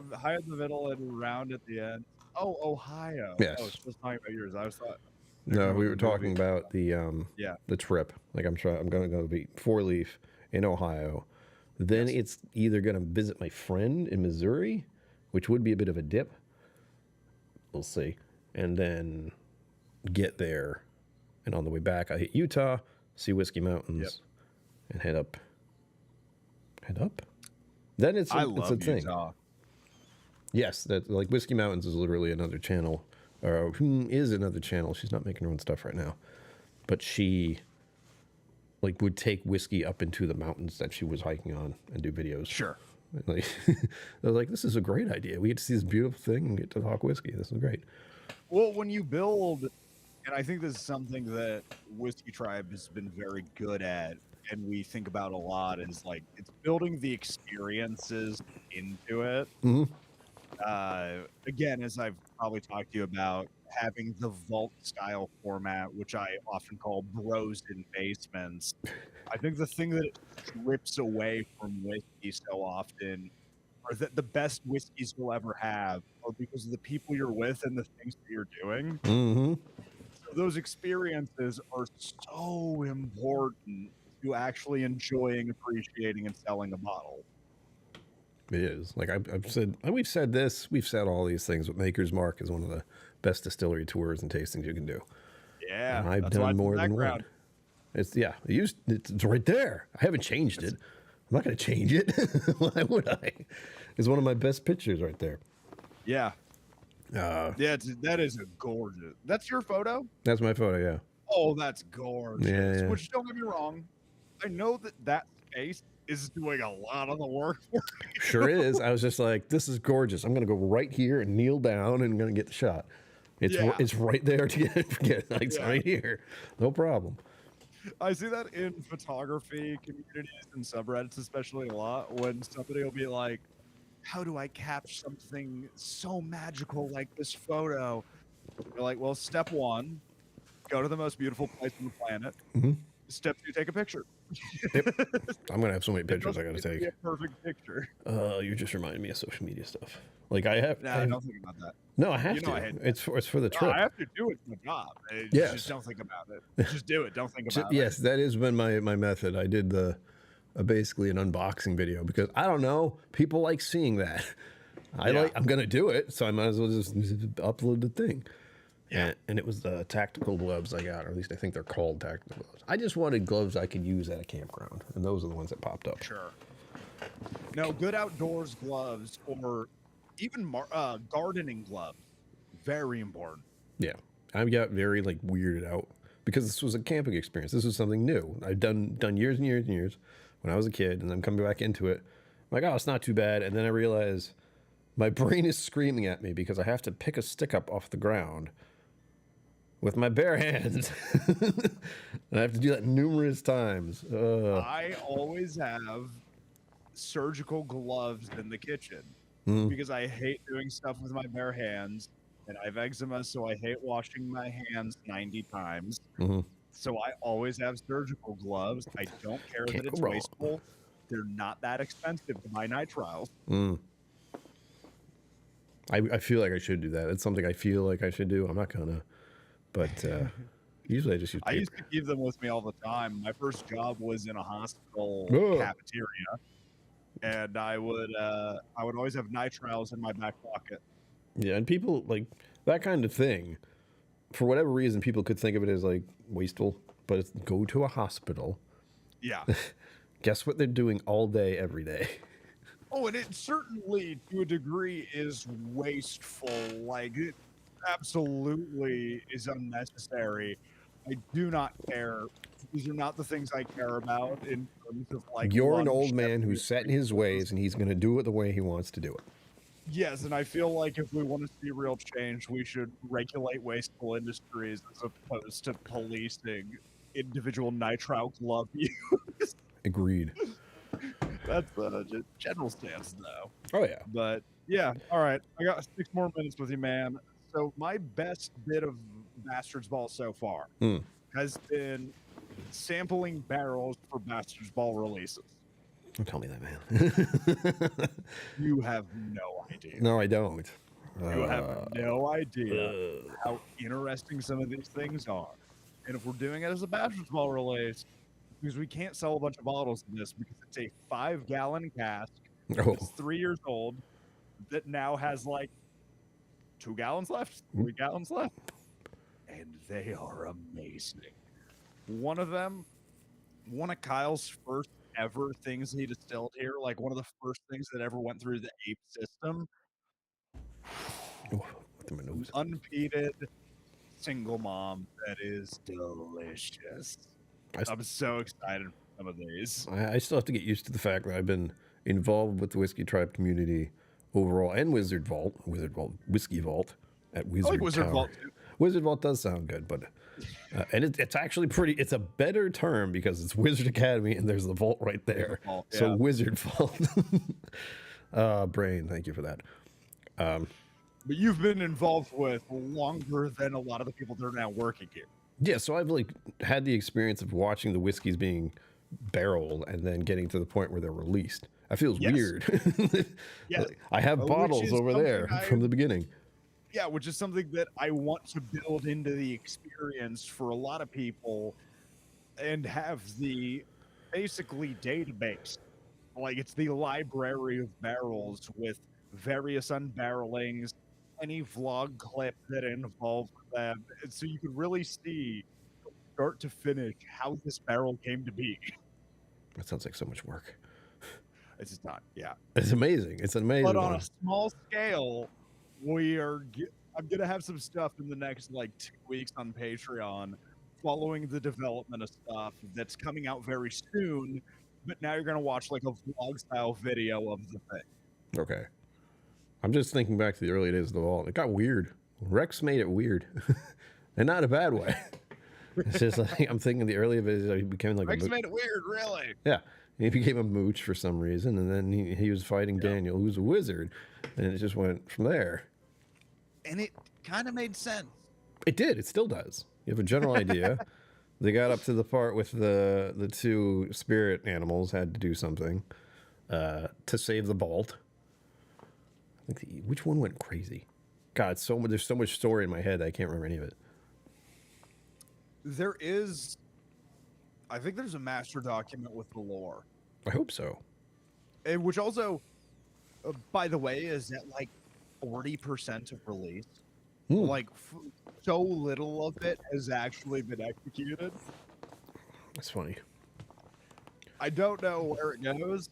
middle and round at the end. Oh, Ohio. Yes. Oh, still talking about yours. I was thought. No, we were talking about the Yeah. the trip. Like I'm going to go be 4-leaf in Ohio. Then it's either going to visit my friend in Missouri, which would be a bit of a dip. We'll see. And then get there. And on the way back, I hit Utah, see Whiskey Mountains, and head up. Head up? Then it's I it's love a thing. Utah. Yes, that like Whiskey Mountains is literally another channel, or who is another channel. She's not making her own stuff right now, but she like would take whiskey up into the mountains that she was hiking on and do videos. Sure. And, like, I was like, this is a great idea. We get to see this beautiful thing and get to talk whiskey. This is great. Well, when you build, and I think this is something that Whiskey Tribe has been very good at, and we think about a lot, is like it's building the experiences into it. Mhm. Again, as I've probably talked to you about, having the vault style format, which I often call bros in basements. I think the thing that it strips away from whiskey so often, or that the best whiskeys you'll ever have, are because of the people you're with and the things that you're doing. Mm-hmm. So those experiences are so important to actually enjoying, appreciating, and selling a bottle. It is. Like I've said, and we've said this, we've said all these things, but Maker's Mark is one of the best distillery tours and tastings you can do. Yeah, And I've that's why done it's more in the than one. background. It's right there. I haven't changed it. I'm not going to change it. Why would I? It's one of my best pictures right there. Yeah, that is a gorgeous. That's your photo? That's my photo, yeah. Oh, that's gorgeous. Yeah. Which, don't get me wrong, I know that space is doing a lot of the work for you. Sure is. I was just like, this is gorgeous. I'm going to go right here and kneel down and I'm going to get the shot. It's right there to get like, it's right here. No problem. I see that in photography communities and subreddits especially a lot, when somebody will be like, how do I capture something so magical like this photo? You're like, well, step one, go to the most beautiful place on the planet. Mhm. Step two, take a picture. I'm going to have so many pictures I got to It doesn't need take. be a perfect picture. You just reminded me of social media stuff. Like I have. Nah, don't think about that. No, I have You to. know I hate It's for the No, trip. I have to do it. It's my job. Yes. Just don't think about it. Just do it. Don't think about Yes, that has been my method. I did basically an unboxing video because I don't know, people like seeing that. I'm gonna do it, so I might as well just upload the thing. Yeah. And it was the tactical gloves I got, or at least I think they're called tactical gloves. I just wanted gloves I could use at a campground, and those are the ones that popped up. it. Sure. No, good outdoors gloves or even gardening gloves. Very important. Yeah, I got very like weirded out because this was a camping experience. This was something new. I've done years and years and years when I was a kid, and I'm coming back into it. I'm like, oh, it's not too bad. And then I realize my brain is screaming at me because I have to pick a stick up off the ground with my bare hands. And I have to do that numerous times. I always have surgical gloves in the kitchen because I hate doing stuff with my bare hands, and I have eczema, so I hate washing my hands 90 times. Mhm. So I always have surgical gloves. I don't care Can't that it's go wrong. wasteful. They're not that expensive to buy nitriles. I feel like I should do that. It's something I feel like I should do. I'm not gonna, but usually I just use I paper. used to keep them with me all the time. My first job was in a hospital Ugh. cafeteria, and I would always have nitriles in my back pocket. Yeah, and people like that kind of thing. For whatever reason, people could think of it as like wasteful, but it's go to a hospital. Yeah. Guess what they're doing all day, every day? Oh, and it certainly, to a degree, is wasteful. Like, it absolutely is unnecessary. I do not care. These are not the things I care about in terms of, like... You're an lunch old man every who's set in his ways, and he's going to do it the way he wants to do it. Yes, and I feel like if we want to see real change, we should regulate wasteful industries as opposed to policing individual nitrile glove use. Agreed. That's just general stance, though. Oh yeah. But yeah, all right. I got 6 more minutes with you, man. So my best bit of Bastards Ball so far Hmm. has been sampling barrels for Bastards Ball releases. Don't tell me that, man. You have no idea. No, I don't. You have no idea how interesting some of these things are. And if we're doing it as a Bastards Ball release, because we can't sell a bunch of bottles of this because it's a 5-gallon cask Oh. that's 3 years old that now has like 2 gallons left, 3 gallons left. And they are amazing. One of Kyle's first ever things he distilled here, like one of the first things that ever went through the ape system, Oh, in my nose. unpeated single mom that is delicious. I'm so excited for some of these. I still have to get used to the fact that I've been involved with the Whiskey Tribe community overall and Whiskey Vault at Wizard I like Wizard Tower. Vault too. Wizard Vault does sound good, but and it's actually pretty. It's a better term because it's Wizard Academy and there's the vault right there. Vault, So yeah. Wizard Vault. Brain, thank you for that. But you've been involved with longer than a lot of the people that are now working here. Yeah, so I've like had the experience of watching the whiskeys being barreled and then getting to the point where they're released. That feels Yes. weird. Yeah. I have Which bottles is over there something from the beginning. Yeah, which is something that I want to build into the experience for a lot of people and have the basically database. Like it's the library of barrels with various unbarrelings, any vlog clip that involved them. And so you could really see from start to finish how this barrel came to be. That sounds like so much work. It's just not, yeah. It's amazing. It's an amazing But on one. a small scale, I'm gonna have some stuff in the next like 2 weeks on Patreon, following the development of stuff that's coming out very soon. But now you're gonna watch like a vlog style video of the thing. Okay. I'm just thinking back to the early days of the vault. It got weird. Rex made it weird. And not a bad way. It's just like I'm thinking the early days he became like Rex made it weird, really. Yeah. He became a mooch for some reason, and then he was fighting Daniel, who's a wizard, and it just went from there. And it kind of made sense. It did. It still does. You have a general idea. They got up to the part with the 2 spirit animals had to do something to save the vault. I think which one went crazy? God, there's so much story in my head I can't remember any of it. I think there's a master document with the lore. I hope so. And which also, by the way, is at like 40% of release. Like so little of it has actually been executed. That's funny. I don't know where it goes.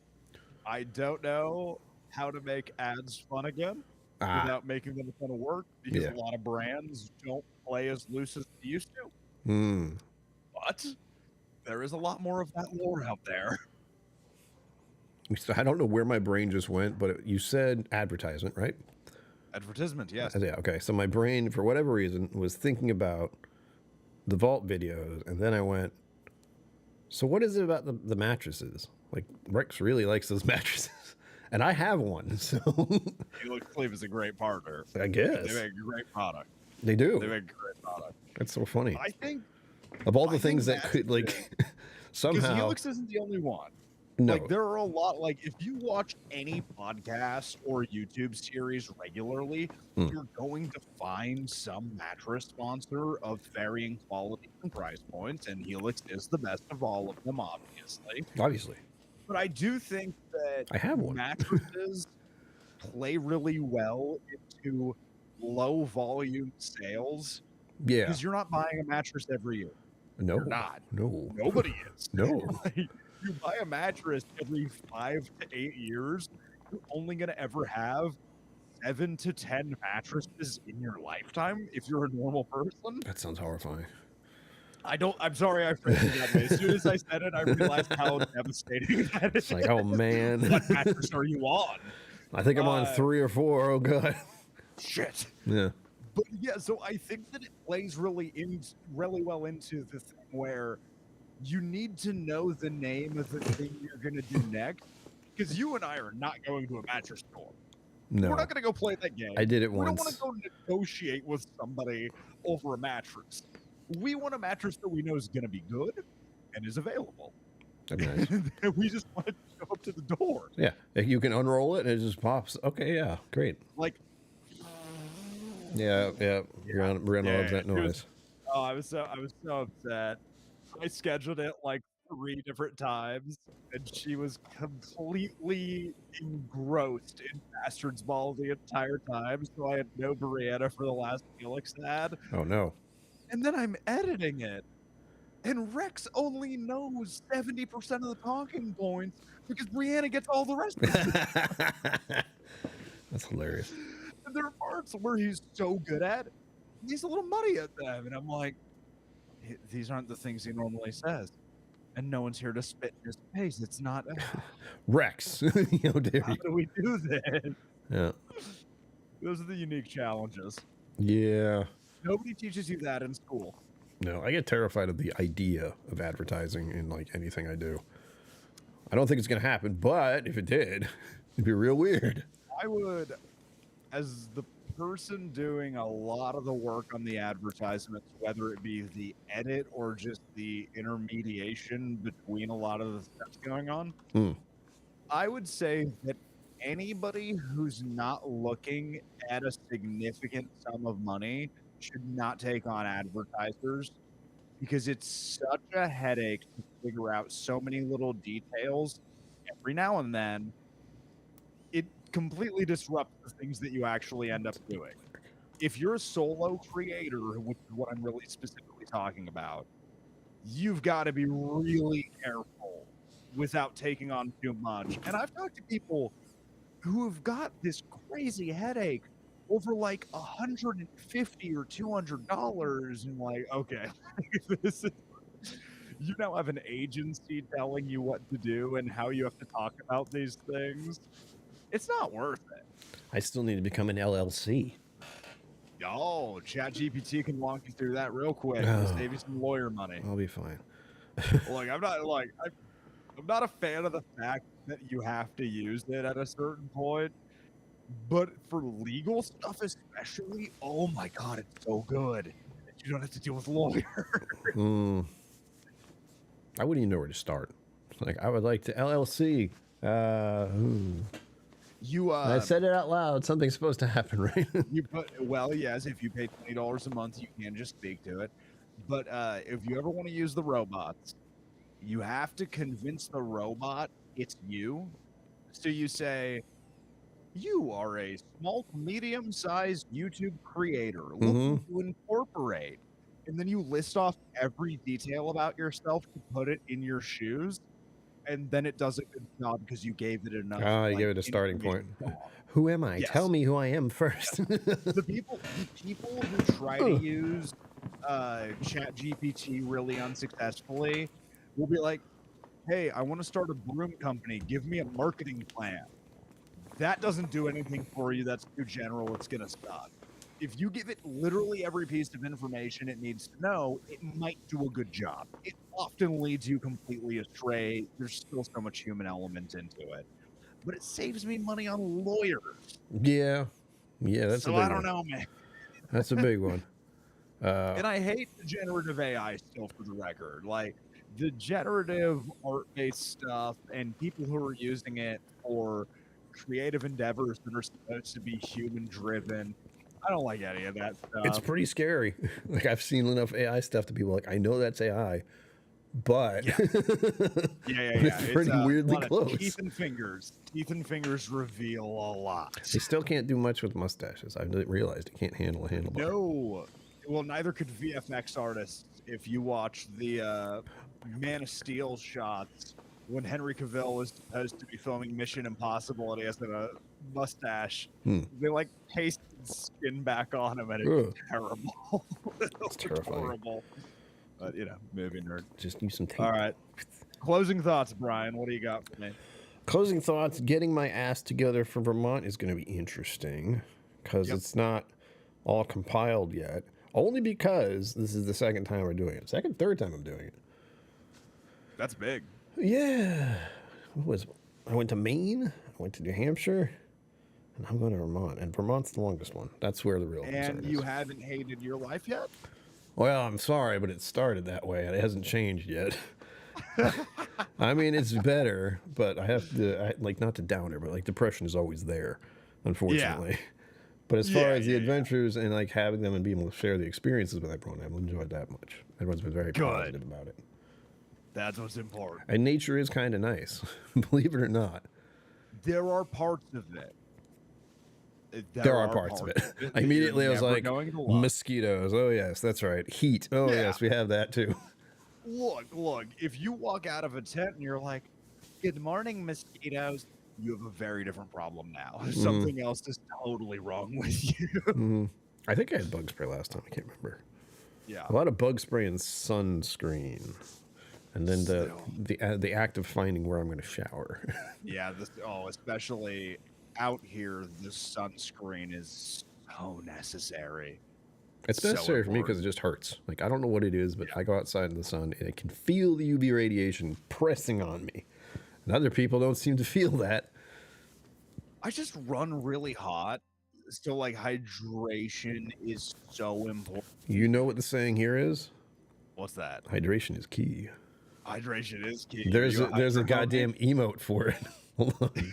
I don't know how to make ads fun again without making them a ton of work because a lot of brands don't play as loose as they used to. But there is a lot more of that lore out there. I don't know where my brain just went, but you said advertisement, right? Advertisement, yes. Yeah, okay. So my brain, for whatever reason, was thinking about the vault videos, and then I went, so what is it about the mattresses? Like, Rex really likes those mattresses. And I have one, so... Helix Sleep is a great partner. I guess. They make a great product. They do. They make a great product. That's so funny. I think... Of all the things that could, like, somehow... Because Helix isn't the only one. No. Like, there are a lot... Like, if you watch any podcast or YouTube series regularly, you're going to find some mattress sponsor of varying quality and price points, and Helix is the best of all of them, obviously. Obviously. But I do think that I have one. mattresses play really well into low volume sales. Yeah. Because you're not buying a mattress every year. No. You're not. No. Nobody is. No. Like, you buy a mattress every 5 to 8 years, you're only going to ever have 7 to 10 mattresses in your lifetime if you're a normal person. That sounds horrifying. I'm sorry I phrased it that way. As soon as I said it, I realized how devastating that is. It's like, oh, man. What mattress are you on? I think I'm on 3 or 4. Oh, God. Shit. Yeah. But yeah, so I think that it plays really well into the thing where you need to know the name of the thing you're going to do next. Because you and I are not going to a mattress store. No, We're not going to go play that game. I did it We don't want once. to go negotiate with somebody over a mattress. We want a mattress that we know is going to be good and is available. That'd be nice. We just want to show up to the door. Yeah, you can unroll it and it just pops. Okay, yeah, great. Like, Yeah. Brianna loves that noise. I was so upset. I scheduled it like 3 different times, and she was completely engrossed in Bastard's Ball the entire time. So I had no Brianna for the last Felix ad. Oh no. And then I'm editing it, and Rex only knows 70% of the talking points because Brianna gets all the rest of it. That's hilarious. And there are parts where he's so good at it, he's a little muddy at them. And I'm like, these aren't the things he normally says. And no one's here to spit in his face. It's not. Rex. How dare How you? do we do this? Yeah. Those are the unique challenges. Yeah. Nobody teaches you that in school. No, I get terrified of the idea of advertising in like anything I do. I don't think it's gonna happen, but if it did, it'd be real weird. I would, as the person doing a lot of the work on the advertisements, whether it be the edit or just the intermediation between a lot of the stuff going on, I would say that anybody who's not looking at a significant sum of money should not take on advertisers, because it's such a headache to figure out so many little details every now and then. It completely disrupts the things that you actually end up doing. If you're a solo creator, which is what I'm really specifically talking about, you've got to be really careful without taking on too much. And I've talked to people who have got this crazy headache over like $150 or $200, and like, okay, this is, you now have an agency telling you what to do and how you have to talk about these things. It's not worth it. I still need to become an LLC. Oh, ChatGPT can walk you through that real quick. Oh. Save you some lawyer money. I'll be fine. I'm not a fan of the fact that you have to use it at a certain point, but for legal stuff especially, oh my god, it's so good. You don't have to deal with lawyers. I wouldn't even know where to start. Like, I would like to LLC. I said it out loud. Something's supposed to happen, right? Yes, if you pay $20 a month, you can just speak to it. But if you ever want to use the robots, you have to convince the robot it's you. So you say, you are a small to medium-sized YouTube creator looking to incorporate. And then you list off every detail about yourself to put it in your shoes. And then it does a good job because you gave it enough. You gave it a starting point. Who am I? Yes. Tell me who I am first. The people who try to use ChatGPT really unsuccessfully will be like, hey, I want to start a broom company. Give me a marketing plan. That doesn't do anything for you. That's too general. It's going to suck. If you give it literally every piece of information it needs to know, it might do a good job. It often leads you completely astray. There's still so much human element into it. But it saves me money on lawyers. Yeah, that's so a big I don't one. know, man. That's a big one. And I hate the generative AI still, for the record. Like, the generative art-based stuff and people who are using it for creative endeavors that are supposed to be human-driven, I don't like any of that stuff. It's pretty scary. Like, I've seen enough AI stuff to be like, I know that's AI, but yeah. it's pretty weirdly close. Teeth and fingers reveal a lot. They still can't do much with mustaches. I realized you can't handle a handlebar. No. Well, neither could VFX artists. If you watch the Man of Steel shots when Henry Cavill was supposed to be filming Mission Impossible and he has a mustache, they like pasted skin back on him, and it's terrible. It's terrifying. Horrible. But movie nerd. Just use some tape. All right. Closing thoughts, Brian. What do you got for me? Closing thoughts. Getting my ass together for Vermont is going to be interesting because it's not all compiled yet. Only because this is the second time we're doing it. Third time I'm doing it. That's big. Yeah. I went to Maine, I went to New Hampshire, and I'm going to Vermont. And Vermont's the longest one. That's where the real concern And is. you haven't hated your life yet? Well, I'm sorry, but it started that way, and it hasn't changed yet. I mean, it's better, but I have to, not to down it, but like depression is always there, unfortunately. But as far as the adventures and like having them and being able to share the experiences with everyone, I've enjoyed that much. Everyone's been very positive about it. That's what's important. And nature is kind of nice, believe it or not. There are parts of it. There are parts of it. Immediately, I was like, mosquitoes. Oh, yes, that's right. Heat. Oh, yes, we have that too. Look, if you walk out of a tent and you're like, good morning, mosquitoes, you have a very different problem now. Something else is totally wrong with you. I think I had bug spray last time. I can't remember. Yeah. A lot of bug spray and sunscreen. And then the act of finding where I'm going to shower. Yeah, especially out here, the sunscreen is so necessary. It's necessary for me because it just hurts. Like, I don't know what it is, but I go outside in the sun and I can feel the UV radiation pressing on me. And other people don't seem to feel that. I just run really hot. So, like, hydration is so important. You know what the saying here is? What's that? Hydration is key. Hydration is key. There's a goddamn emote for it. Hold on.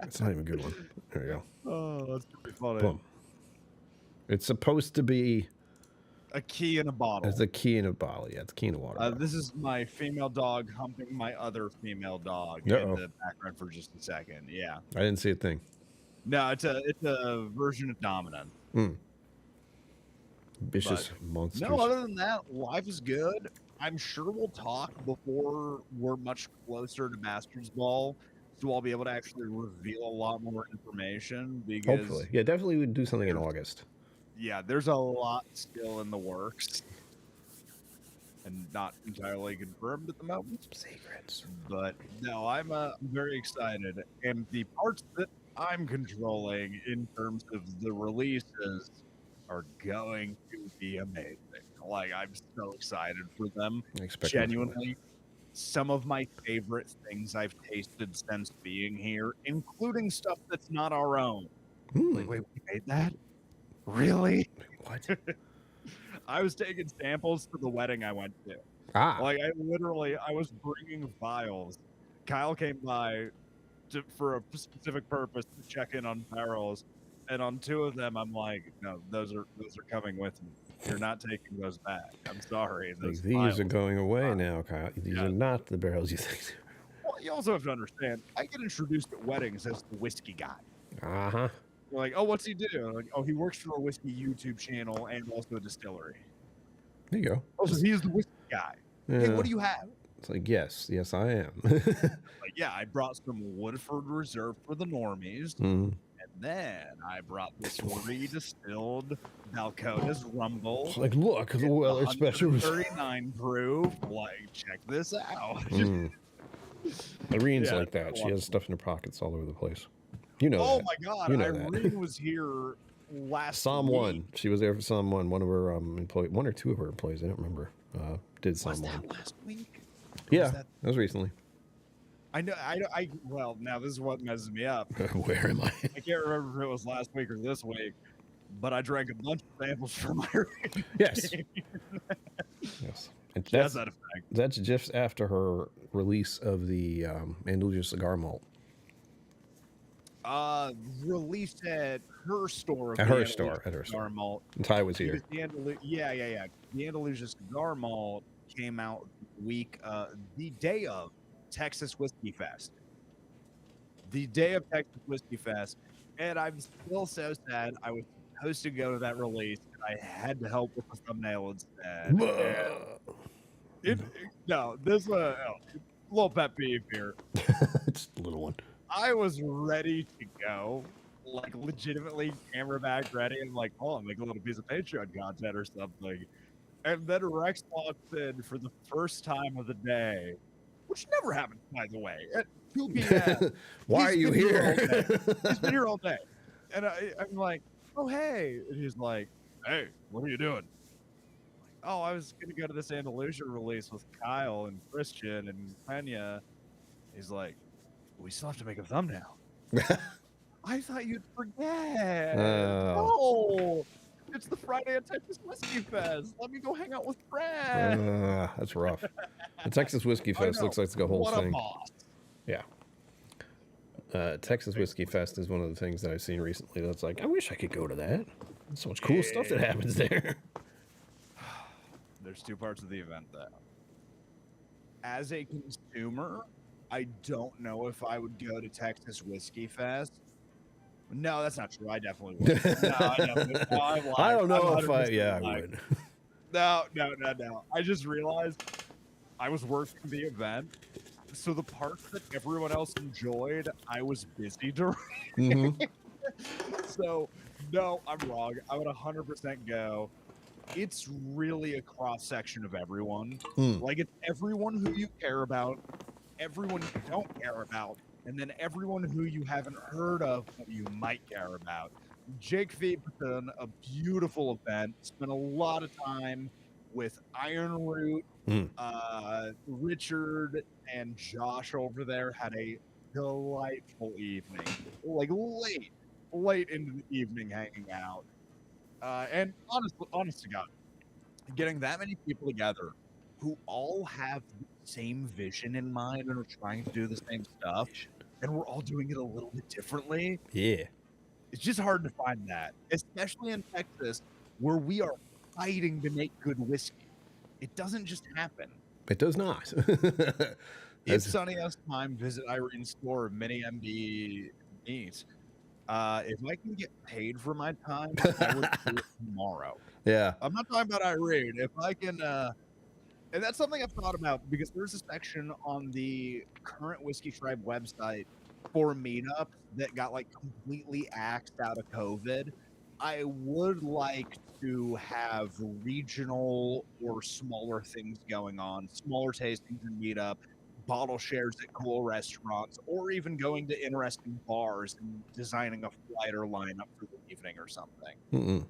It's not even a good one. There you go. Oh, that's pretty funny. Boom. It's supposed to be a key in a bottle. It's a key in a bottle. Yeah, it's a key in a water bottle. This is my female dog humping my other female dog in the background for just a second. Yeah. I didn't see a thing. No, it's a version of dominant. Vicious monsters. No, other than that, life is good. I'm sure we'll talk before we're much closer to Masters Ball, so I'll be able to actually reveal a lot more information. Because hopefully, yeah, definitely would do something in August. Yeah, there's a lot still in the works, and not entirely confirmed at the moment. Secrets, but no, I'm very excited, and the parts that I'm controlling in terms of the releases are going to be amazing. Like, I'm so excited for them. Genuinely, some of my favorite things I've tasted since being here, including stuff that's not our own. Like, wait, we made that? Really? What? I was taking samples for the wedding I went to. Like, I was bringing vials. Kyle came by for a specific purpose to check in on barrels. And on 2 of them, I'm like, no, those are coming with me. You're not taking those back. I'm sorry. These are going away now, Kyle. These are not the barrels you think. Well, you also have to understand, I get introduced at weddings as the whiskey guy. Uh-huh. They're like, oh, what's he do? I'm like, oh, he works for a whiskey YouTube channel and also a distillery. There you go. Oh, so he's the whiskey guy. Yeah. Hey, what do you have? It's like, yes, I am. Like, yeah, I brought some Woodford Reserve for the normies. And then I brought this redistilled Balcones Rumble. Like, look, the Weller Special 39 proof. Like, check this out. Irene's like that. She has stuff in her pockets all over the place. You know. Oh that. my God! You know Irene was here last Psalm week. 1. She was there for Psalm 1. One of her employees, 1 or 2 of her employees, I don't remember, did Psalm 1. Was that last week? Yeah, that was recently. I know. Well, now this is what messes me up. Where am I? I can't remember if it was last week or this week, but I drank a bunch of samples from Irene. Yes. Yes. And that's that effect. That's just after her release of the Andalusia cigar malt. Released at her store. At her store. Malt. And Ty was here. The Andalusia cigar malt came out the day of Texas Whiskey Fest. The day of Texas Whiskey Fest. And I'm still so sad. I was supposed to go to that release, and I had to help with the thumbnail instead. This a little pet peeve here. It's a little one. I was ready to go, like legitimately camera bag ready, and like, oh, I'll make a little piece of Patreon content or something. And then Rex walks in for the first time of the day, which never happens, by the way. At 2 p.m. Why are you here? He's been here all day. And I'm like, oh, hey. And he's like, hey, what are you doing? Oh, I was going to go to this Andalusia release with Kyle and Christian and Pena. He's like, we still have to make a thumbnail. I thought you'd forget. No, it's the Friday at Texas Whiskey Fest. Let me go hang out with friends. That's rough. The Texas Whiskey Fest looks like it's the whole what thing. A boss. Yeah. Texas Whiskey Fest is one of the things that I've seen recently that's like, I wish I could go to that. There's so much cool stuff that happens there. There's two parts of the event, though. As a consumer, I don't know if I would go to Texas Whiskey Fest. No, that's not true. I definitely would. No, I definitely would. No, I'm lying. I don't know I'm if I, 100% yeah, I lying. would. No. I just realized I was working the event. So the parts that everyone else enjoyed, I was busy during. Mm-hmm. So, no, I'm wrong. I would 100% go. It's really a cross section of everyone. Like, it's everyone who you care about, everyone you don't care about, and then everyone who you haven't heard of but you might care about. Jake V put on a beautiful event, spent a lot of time with Iron Root. Richard and Josh over there had a delightful evening, like late into the evening hanging out. And honest to God, getting that many people together who all have the same vision in mind and are trying to do the same stuff, and we're all doing it a little bit differently. Yeah. It's just hard to find that, especially in Texas, where we are fighting to make good whiskey. It doesn't just happen. It does not. If Sonny has time, visit Irene's store, Mini MB Meat. If I can get paid for my time, I would do it tomorrow. Yeah. I'm not talking about Irene. If I can, and that's something I've thought about because there's a section on the current Whiskey Tribe website for meetups that got like completely axed out of COVID. I would like to have regional or smaller things going on, smaller tastings and meetup, bottle shares at cool restaurants, or even going to interesting bars and designing a flighter lineup for the evening or something.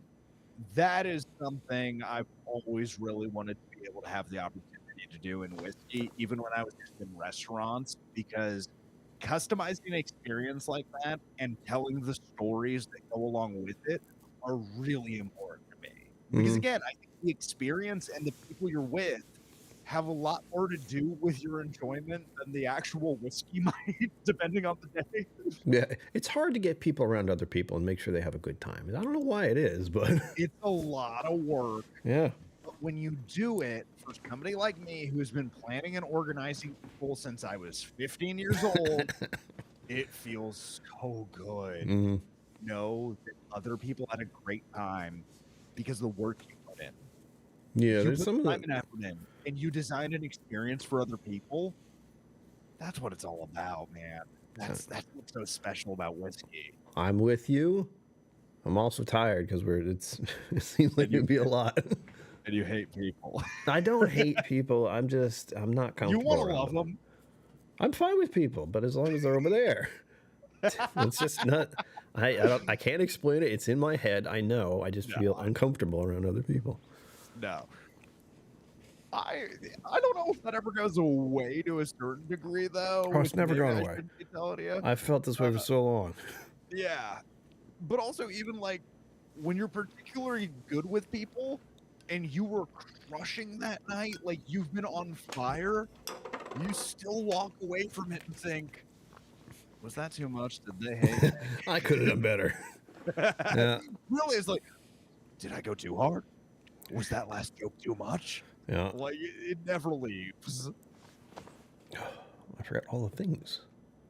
That is something I've always really wanted to be able to have the opportunity to do in whiskey, even when I was just in restaurants, because customizing an experience like that and telling the stories that go along with it are really important to me. Because again, I think the experience and the people you're with have a lot more to do with your enjoyment than the actual whiskey might, depending on the day. Yeah, it's hard to get people around other people and make sure they have a good time. I don't know why it is, but it's a lot of work. Yeah. But when you do it for somebody like me who's been planning and organizing people since I was 15 years old, it feels so good. Know that other people had a great time because of the work you put in. Yeah, you there's put some time and effort in, and you designed an experience for other people. That's what it's all about, man. That's what's so special about whiskey. I'm with you. I'm also tired because it seems like it'd be a lot. And you hate people. I don't hate people. I'm not comfortable. You want to around love them. I'm fine with people, but as long as they're over there. It's just not. I can't explain it. It's in my head. I know. I just feel uncomfortable around other people. No. I don't know if that ever goes away to a certain degree, though. Oh, it's never gone away. I've felt this way for so long. Yeah. But also, even like when you're particularly good with people and you were crushing that night, like you've been on fire, you still walk away from it and think, was that too much? Did they hate me? I could have done better. Yeah. Really, it's like, did I go too hard? Was that last joke too much? Yeah. Like, it never leaves. I forgot all the things.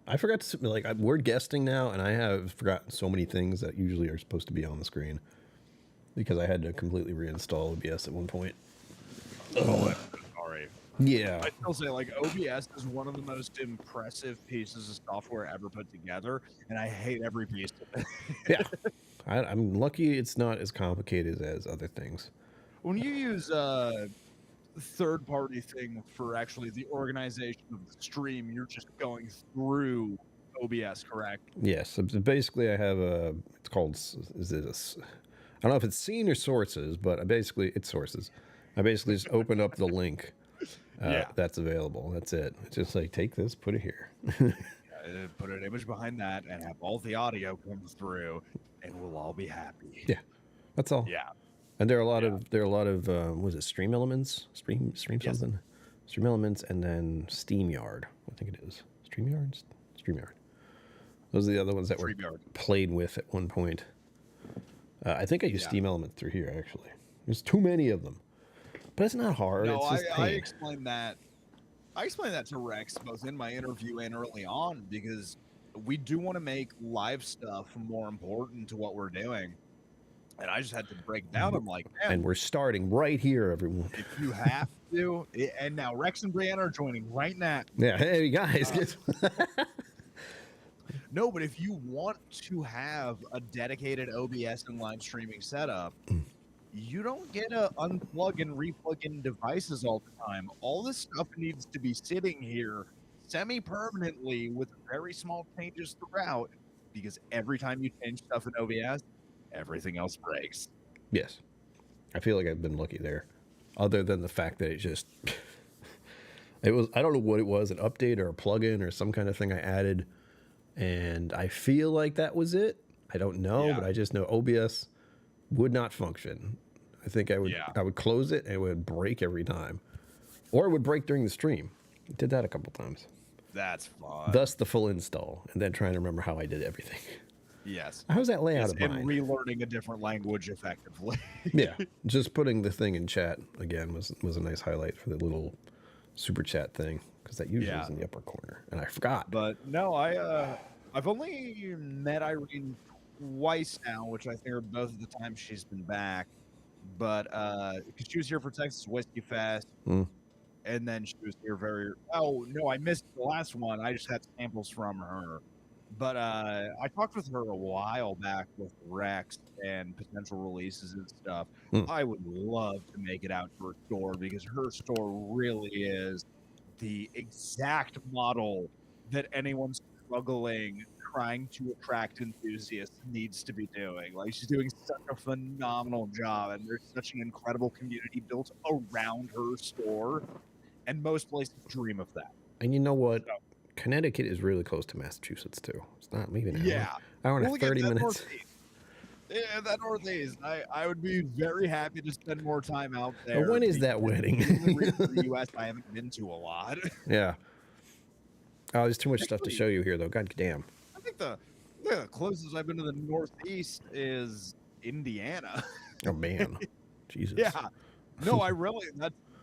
I forgot to, like, we're guesting now, and I have forgotten so many things that usually are supposed to be on the screen because I had to completely reinstall OBS at one point. Oh, I'm sorry. Yeah. I still say, like, OBS is one of the most impressive pieces of software ever put together, and I hate every piece of it. Yeah. I'm lucky it's not as complicated as other things. When you use a third-party thing for actually the organization of the stream, you're just going through OBS, correct? Yes. So basically, I have it's called, I don't know if it's scene or sources, but basically it's sources. I basically just open up the link that's available. That's it. It's just like, take this, put it here. Put an image behind that and have all the audio come through, and we'll all be happy. Yeah, that's all. Yeah. And there are a lot of was it Stream Elements? Stream Yes. something? Stream Elements, and then SteamYard. I think it is. StreamYard. Those are the other ones that were StreamYard. played with at one point. I think I used Steam Elements through here, actually. There's too many of them. But it's not hard. No, it's just I pain. explained that. I explained that to Rex both in my interview and early on, because we do want to make live stuff more important to what we're doing. And I just had to break down. I'm like, man, And we're starting right here, everyone. if you have to, and now Rex and Brianna are joining right now. Yeah, hey, guys. Guess No, but if you want to have a dedicated OBS and live streaming setup, you don't get to unplug and replug in devices all the time. All this stuff needs to be sitting here semi-permanently with very small changes throughout, because every time you change stuff in OBS, everything else breaks. Yes. I feel like I've been lucky there. Other than the fact that it just I don't know what it was, an update or a plugin or some kind of thing I added, and I feel like that was it. I don't know, but I just know OBS would not function. I think I would close it and it would break every time. Or it would break during the stream. I did that a couple times. That's fun. Thus the full install, and then trying to remember how I did everything. Yes. How's that layout of And mine? relearning a different language effectively. Yeah, just putting the thing in chat again was a nice highlight for the little super chat thing, because that usually is in the upper corner, and I forgot. But no, I've only met Irene twice now, which I think are both of the times she's been back. But because she was here for Texas Whiskey Fest, and then she was here oh no, I missed the last one. I just had samples from her. But I talked with her a while back with Rex and potential releases and stuff. I would love to make it out to her store, because her store really is the exact model that anyone struggling, trying to attract enthusiasts needs to be doing. Like, she's doing such a phenomenal job, and there's such an incredible community built around her store, and most places dream of that. And you know what? Connecticut is really close to Massachusetts too. It's not maybe an hour and 30 minutes. Northeast. Yeah, that Northeast. I would be very happy to spend more time out there. When is that wedding? The U.S. I haven't been to a lot. Yeah. Oh, there's too much stuff to show you here, though. God damn. I think the closest I've been to the Northeast is Indiana. Oh man, Jesus. Yeah. No,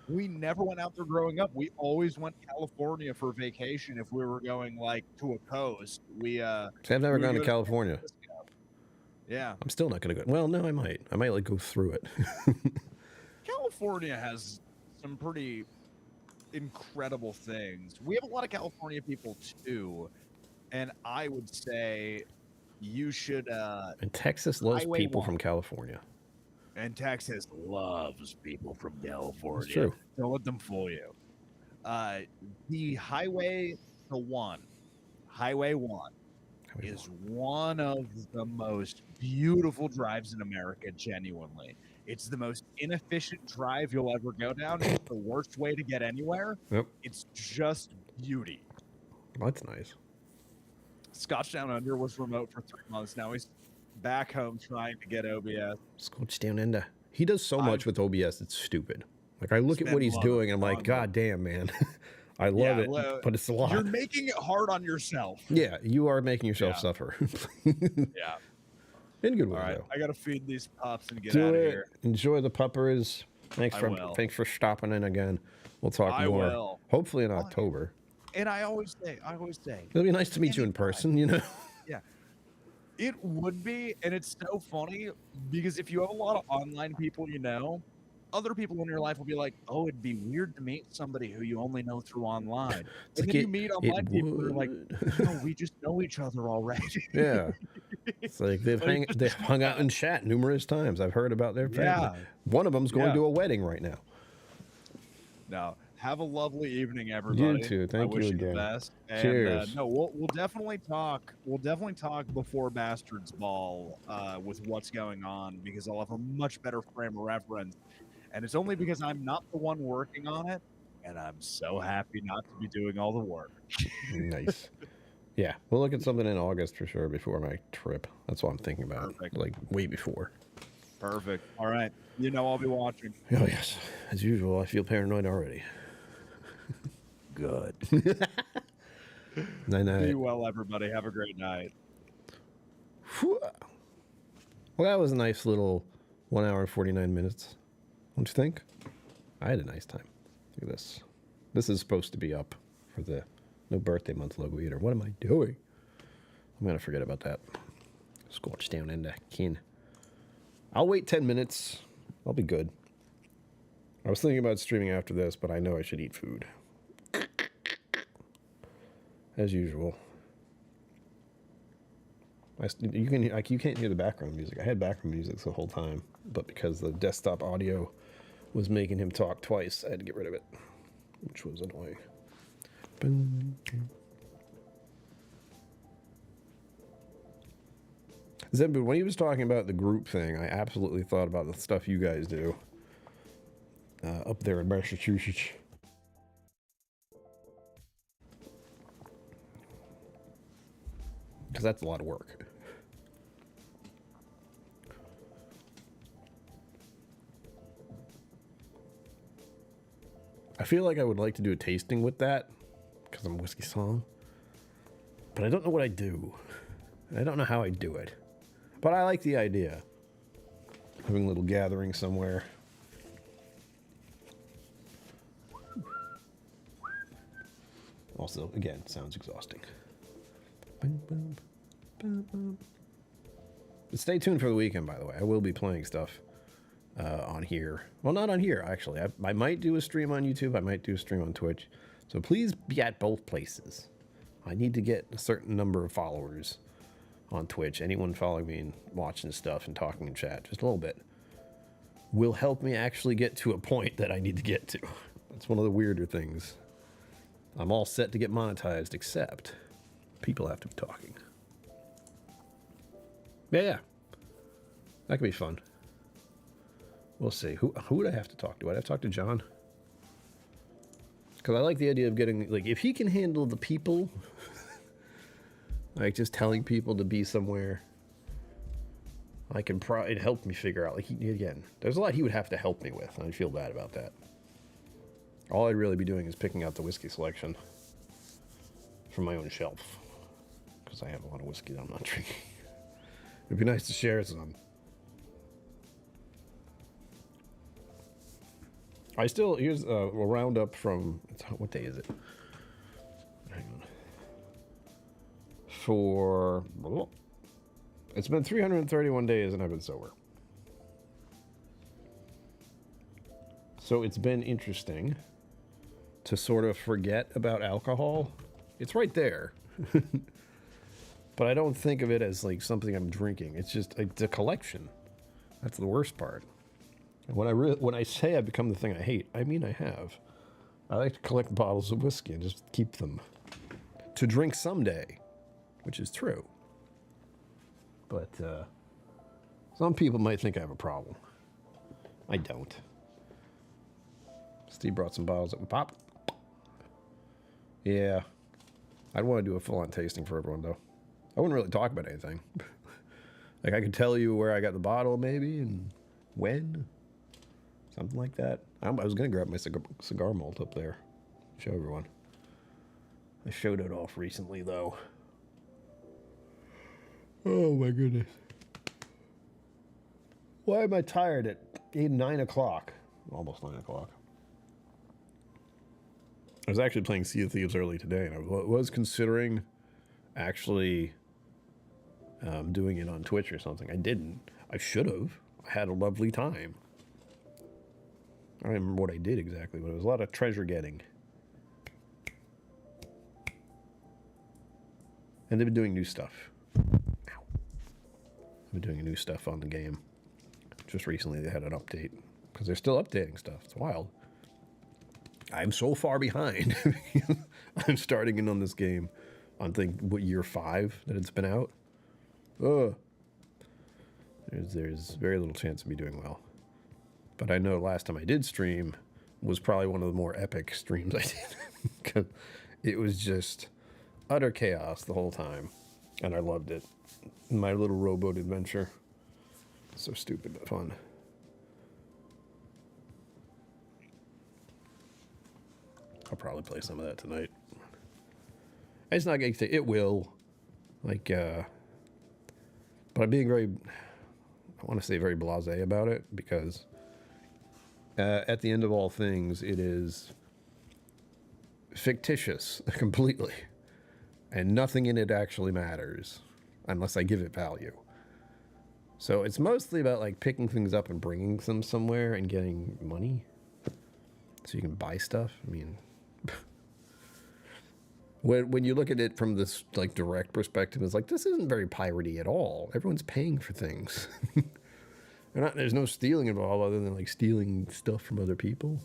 we never went out there growing up. We always went to California for vacation if we were going like to a coast. See, I've never gone to California. Yeah. I'm still not gonna go. Well, no, I might. I might like go through it. California has some pretty incredible things. We have a lot of California people too, and I would say you should. And Texas loves Highway people 1. from California. And Texas loves people from California. It's true. Don't let them fool you. The Highway 1 is one of the most beautiful drives in America, genuinely. It's the most inefficient drive you'll ever go down. It's the worst way to get anywhere. Yep. It's just beauty. Well, that's nice. Scotch Down Under was remote for 3 months. Now he's back home trying to get OBS. Scotch Down Under. He does so much with OBS. It's stupid. Like, I look at what he's doing, and I'm like, God damn, man. I love it, but it's a lot. You're making it hard on yourself. Yeah, you are making yourself suffer. Yeah. In a good way, All right, though. I gotta feed these pups and get Do out of it. here. Enjoy the puppers. Thanks will. for stopping in again. We'll talk more. Will. Hopefully in October. And I always say, It'll be nice to meet you in person, you know? yeah, it would be. And it's so funny because if you have a lot of online people, other people in your life will be like, oh, it'd be weird to meet somebody who you only know through online. It's And like then you meet online people who are like, would. no, we just know each other already. Yeah. It's like they've hung out in chat numerous times. I've heard about their family. Yeah. One of them's going to a wedding right now. No. Have a lovely evening, everybody. You too. Thank I you wish again. the best. And, Cheers. No, we'll definitely talk. We'll definitely talk before Bastards Ball with what's going on, because I'll have a much better frame of reference. And it's only because I'm not the one working on it, and I'm so happy not to be doing all the work. Nice. Yeah, we'll look at something in August for sure before my trip. That's what I'm thinking about. Perfect. Like way before. Perfect. All right. You know I'll be watching. Oh yes, as usual. I feel paranoid already. Good. Night night. Be well, everybody. Have a great night. Well, that was a nice little 1 hour and 49 minutes. Don't you think? I had a nice time. Look at this. This is supposed to be up for the no birthday month logo either. What am I doing? I'm going to forget about that. Scotch down in the can. I'll wait 10 minutes. I'll be good. I was thinking about streaming after this, but I know I should eat food. As usual. You can't hear the background music. I had background music the whole time, but because the desktop audio was making him talk twice, I had to get rid of it, which was annoying. Zembu, when he was talking about the group thing, I absolutely thought about the stuff you guys do up there in Massachusetts. Because that's a lot of work. I feel like I would like to do a tasting with that, because I'm Whiskey Song. But I don't know what I do. I don't know how I do it. But I like the idea. Having a little gathering somewhere. Also, again, sounds exhausting. But stay tuned for the weekend, by the way. I will be playing stuff on here. Well, not on here, actually. I might do a stream on YouTube. I might do a stream on Twitch. So please be at both places. I need to get a certain number of followers on Twitch. Anyone following me and watching stuff and talking in chat, just a little bit, will help me actually get to a point that I need to get to. That's one of the weirder things. I'm all set to get monetized, except people have to be talking. Yeah. That could be fun. We'll see. Who would I have to talk to? Would I have to talk to John? Because I like the idea of getting, like, if he can handle the people, like just telling people to be somewhere, I can probably, it helped me figure out, like, again, there's a lot he would have to help me with, and I'd feel bad about that. All I'd really be doing is picking out the whiskey selection from my own shelf, because I have a lot of whiskey that I'm not drinking. It'd be nice to share some. I still, here's a roundup from, what day is it? Hang on. It's been 331 days and I've been sober. So it's been interesting to sort of forget about alcohol. It's right there. But I don't think of it as like something I'm drinking. It's just it's a collection. That's the worst part. And when I say I've become the thing I hate, I mean I have. I like to collect bottles of whiskey and just keep them to drink someday, which is true. But some people might think I have a problem. I don't. Steve brought some bottles that would pop. Yeah. I'd want to do a full-on tasting for everyone, though. I wouldn't really talk about anything. Like, I could tell you where I got the bottle, maybe, and when. Something like that. I was going to grab my cigar malt up there. Show everyone. I showed it off recently, though. Oh, my goodness. Why am I tired at 9 o'clock? Almost 9 o'clock. I was actually playing Sea of Thieves early today, and I was considering actually doing it on Twitch or something. I didn't. I should have. I had a lovely time. I don't remember what I did exactly, but it was a lot of treasure getting. And they've been doing new stuff. Ow. They've been doing new stuff on the game. Just recently they had an update. Because they're still updating stuff. It's wild. I'm so far behind. I'm starting in on this game on, year 5 that it's been out. There's very little chance of me doing well. But I know last time I did stream, was probably one of the more epic streams I did. 'Cause it was just utter chaos the whole time, and I loved it. My little rowboat adventure. So stupid but fun. I'll probably play some of that tonight. It's not going to say it will, like, but I'm being very, I want to say very blasé about it, because at the end of all things, it is fictitious completely, and nothing in it actually matters unless I give it value. So it's mostly about like picking things up and bringing them somewhere and getting money so you can buy stuff. I mean, when you look at it from this like direct perspective, it's like, this isn't very piratey at all. Everyone's paying for things. There's no stealing involved other than like stealing stuff from other people.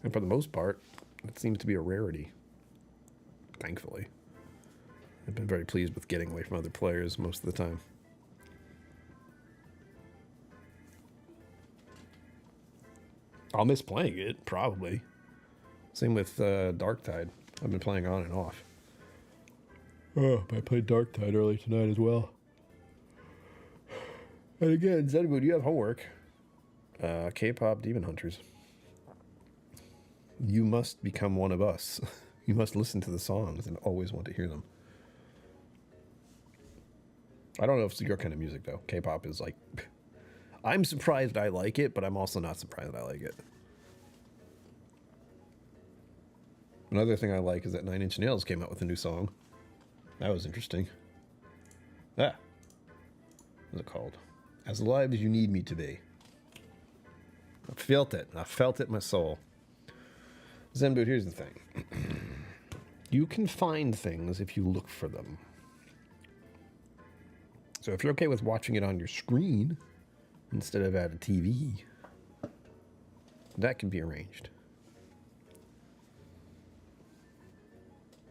And for the most part, it seems to be a rarity. Thankfully. I've been very pleased with getting away from other players most of the time. I'll miss playing it, probably. Same with Darktide. I've been playing on and off. Oh, I played Darktide early tonight as well. And again, Zenwood, you have homework. K-pop Demon Hunters. You must become one of us. You must listen to the songs and always want to hear them. I don't know if it's your kind of music, though. K-pop is like... I'm surprised I like it, but I'm also not surprised I like it. Another thing I like is that 9 Inch Nails came out with a new song. That was interesting. What's it called? As Alive as You Need Me to Be. I felt it. I felt it in my soul. Zenboot, here's the thing. You can find things if you look for them. So if you're okay with watching it on your screen instead of at a TV, that can be arranged.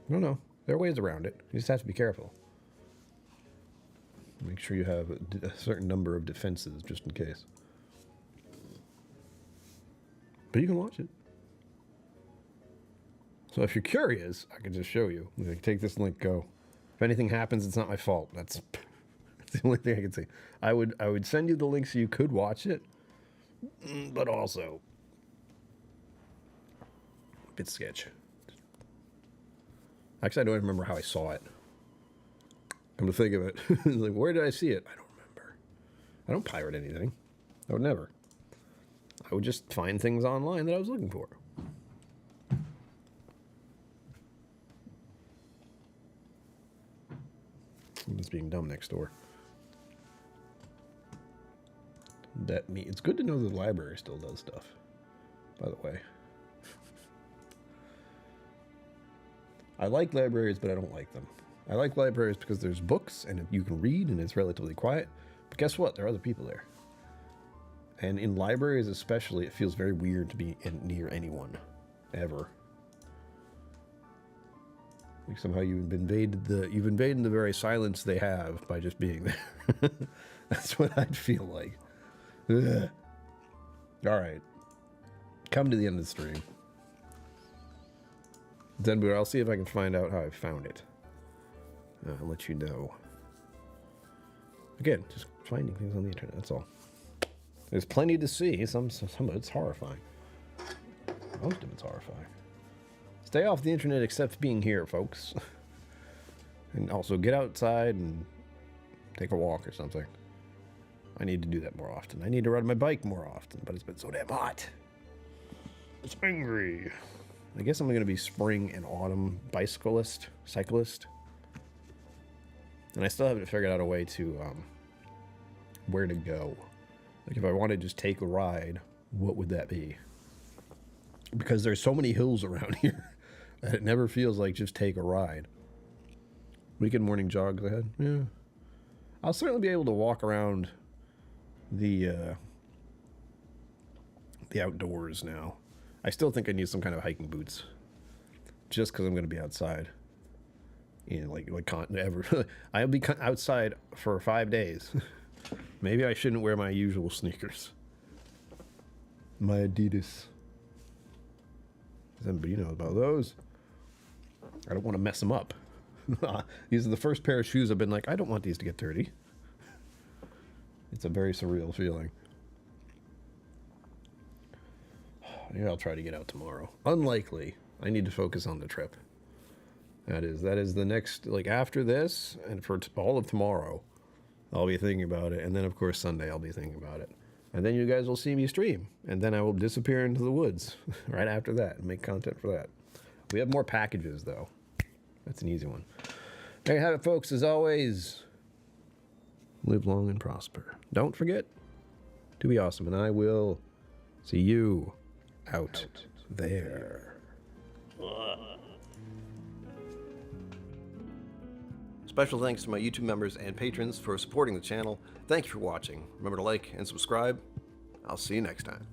No, there are ways around it. You just have to be careful. Make sure you have a certain number of defenses just in case. But you can watch it. So if you're curious, I can just show you. Like, take this link, go. If anything happens, it's not my fault. That's the only thing I can say. I would send you the link so you could watch it, but also a bit sketch. Actually, I don't even remember how I saw it. Come to think of it. Like, where did I see it? I don't remember. I don't pirate anything. I would never. I would just find things online that I was looking for. Someone's being dumb next door. It's good to know the library still does stuff, by the way. I like libraries, but I don't like them. I like libraries because there's books and you can read and it's relatively quiet. But guess what? There are other people there. And in libraries especially, it feels very weird to be near anyone. Ever. Like somehow you've invaded the very silence they have by just being there. That's what I'd feel like. Ugh. All right. Come to the end of the stream. Zenboot, I'll see if I can find out how I found it. I'll let you know. Again, just finding things on the internet, that's all. There's plenty to see. Some of it's horrifying. Most of it's horrifying. Stay off the internet except being here, folks. And also get outside and take a walk or something. I need to do that more often. I need to ride my bike more often, but it's been so damn hot. It's angry. I guess I'm going to be spring and autumn cyclist. And I still haven't figured out a way to, where to go. Like if I want to just take a ride, what would that be? Because there's so many hills around here that it never feels like just take a ride. Weekend morning jogs ahead? Yeah. I'll certainly be able to walk around the outdoors now. I still think I need some kind of hiking boots. Just because I'm going to be outside. I'll be outside for 5 days. Maybe I shouldn't wear my usual sneakers. My Adidas. Somebody knows about those. I don't want to mess them up. These are the first pair of shoes I've been like, I don't want these to get dirty. It's a very surreal feeling. Yeah, I'll try to get out tomorrow. Unlikely. I need to focus on the trip. That is the next, like after this and for all of tomorrow, I'll be thinking about it. And then of course Sunday I'll be thinking about it. And then you guys will see me stream. And then I will disappear into the woods right after that and make content for that. We have more packages though. That's an easy one. There you have it, folks. As always, live long and prosper. Don't forget to be awesome. And I will see you out there. Special thanks to my YouTube members and patrons for supporting the channel. Thank you for watching. Remember to like and subscribe. I'll see you next time.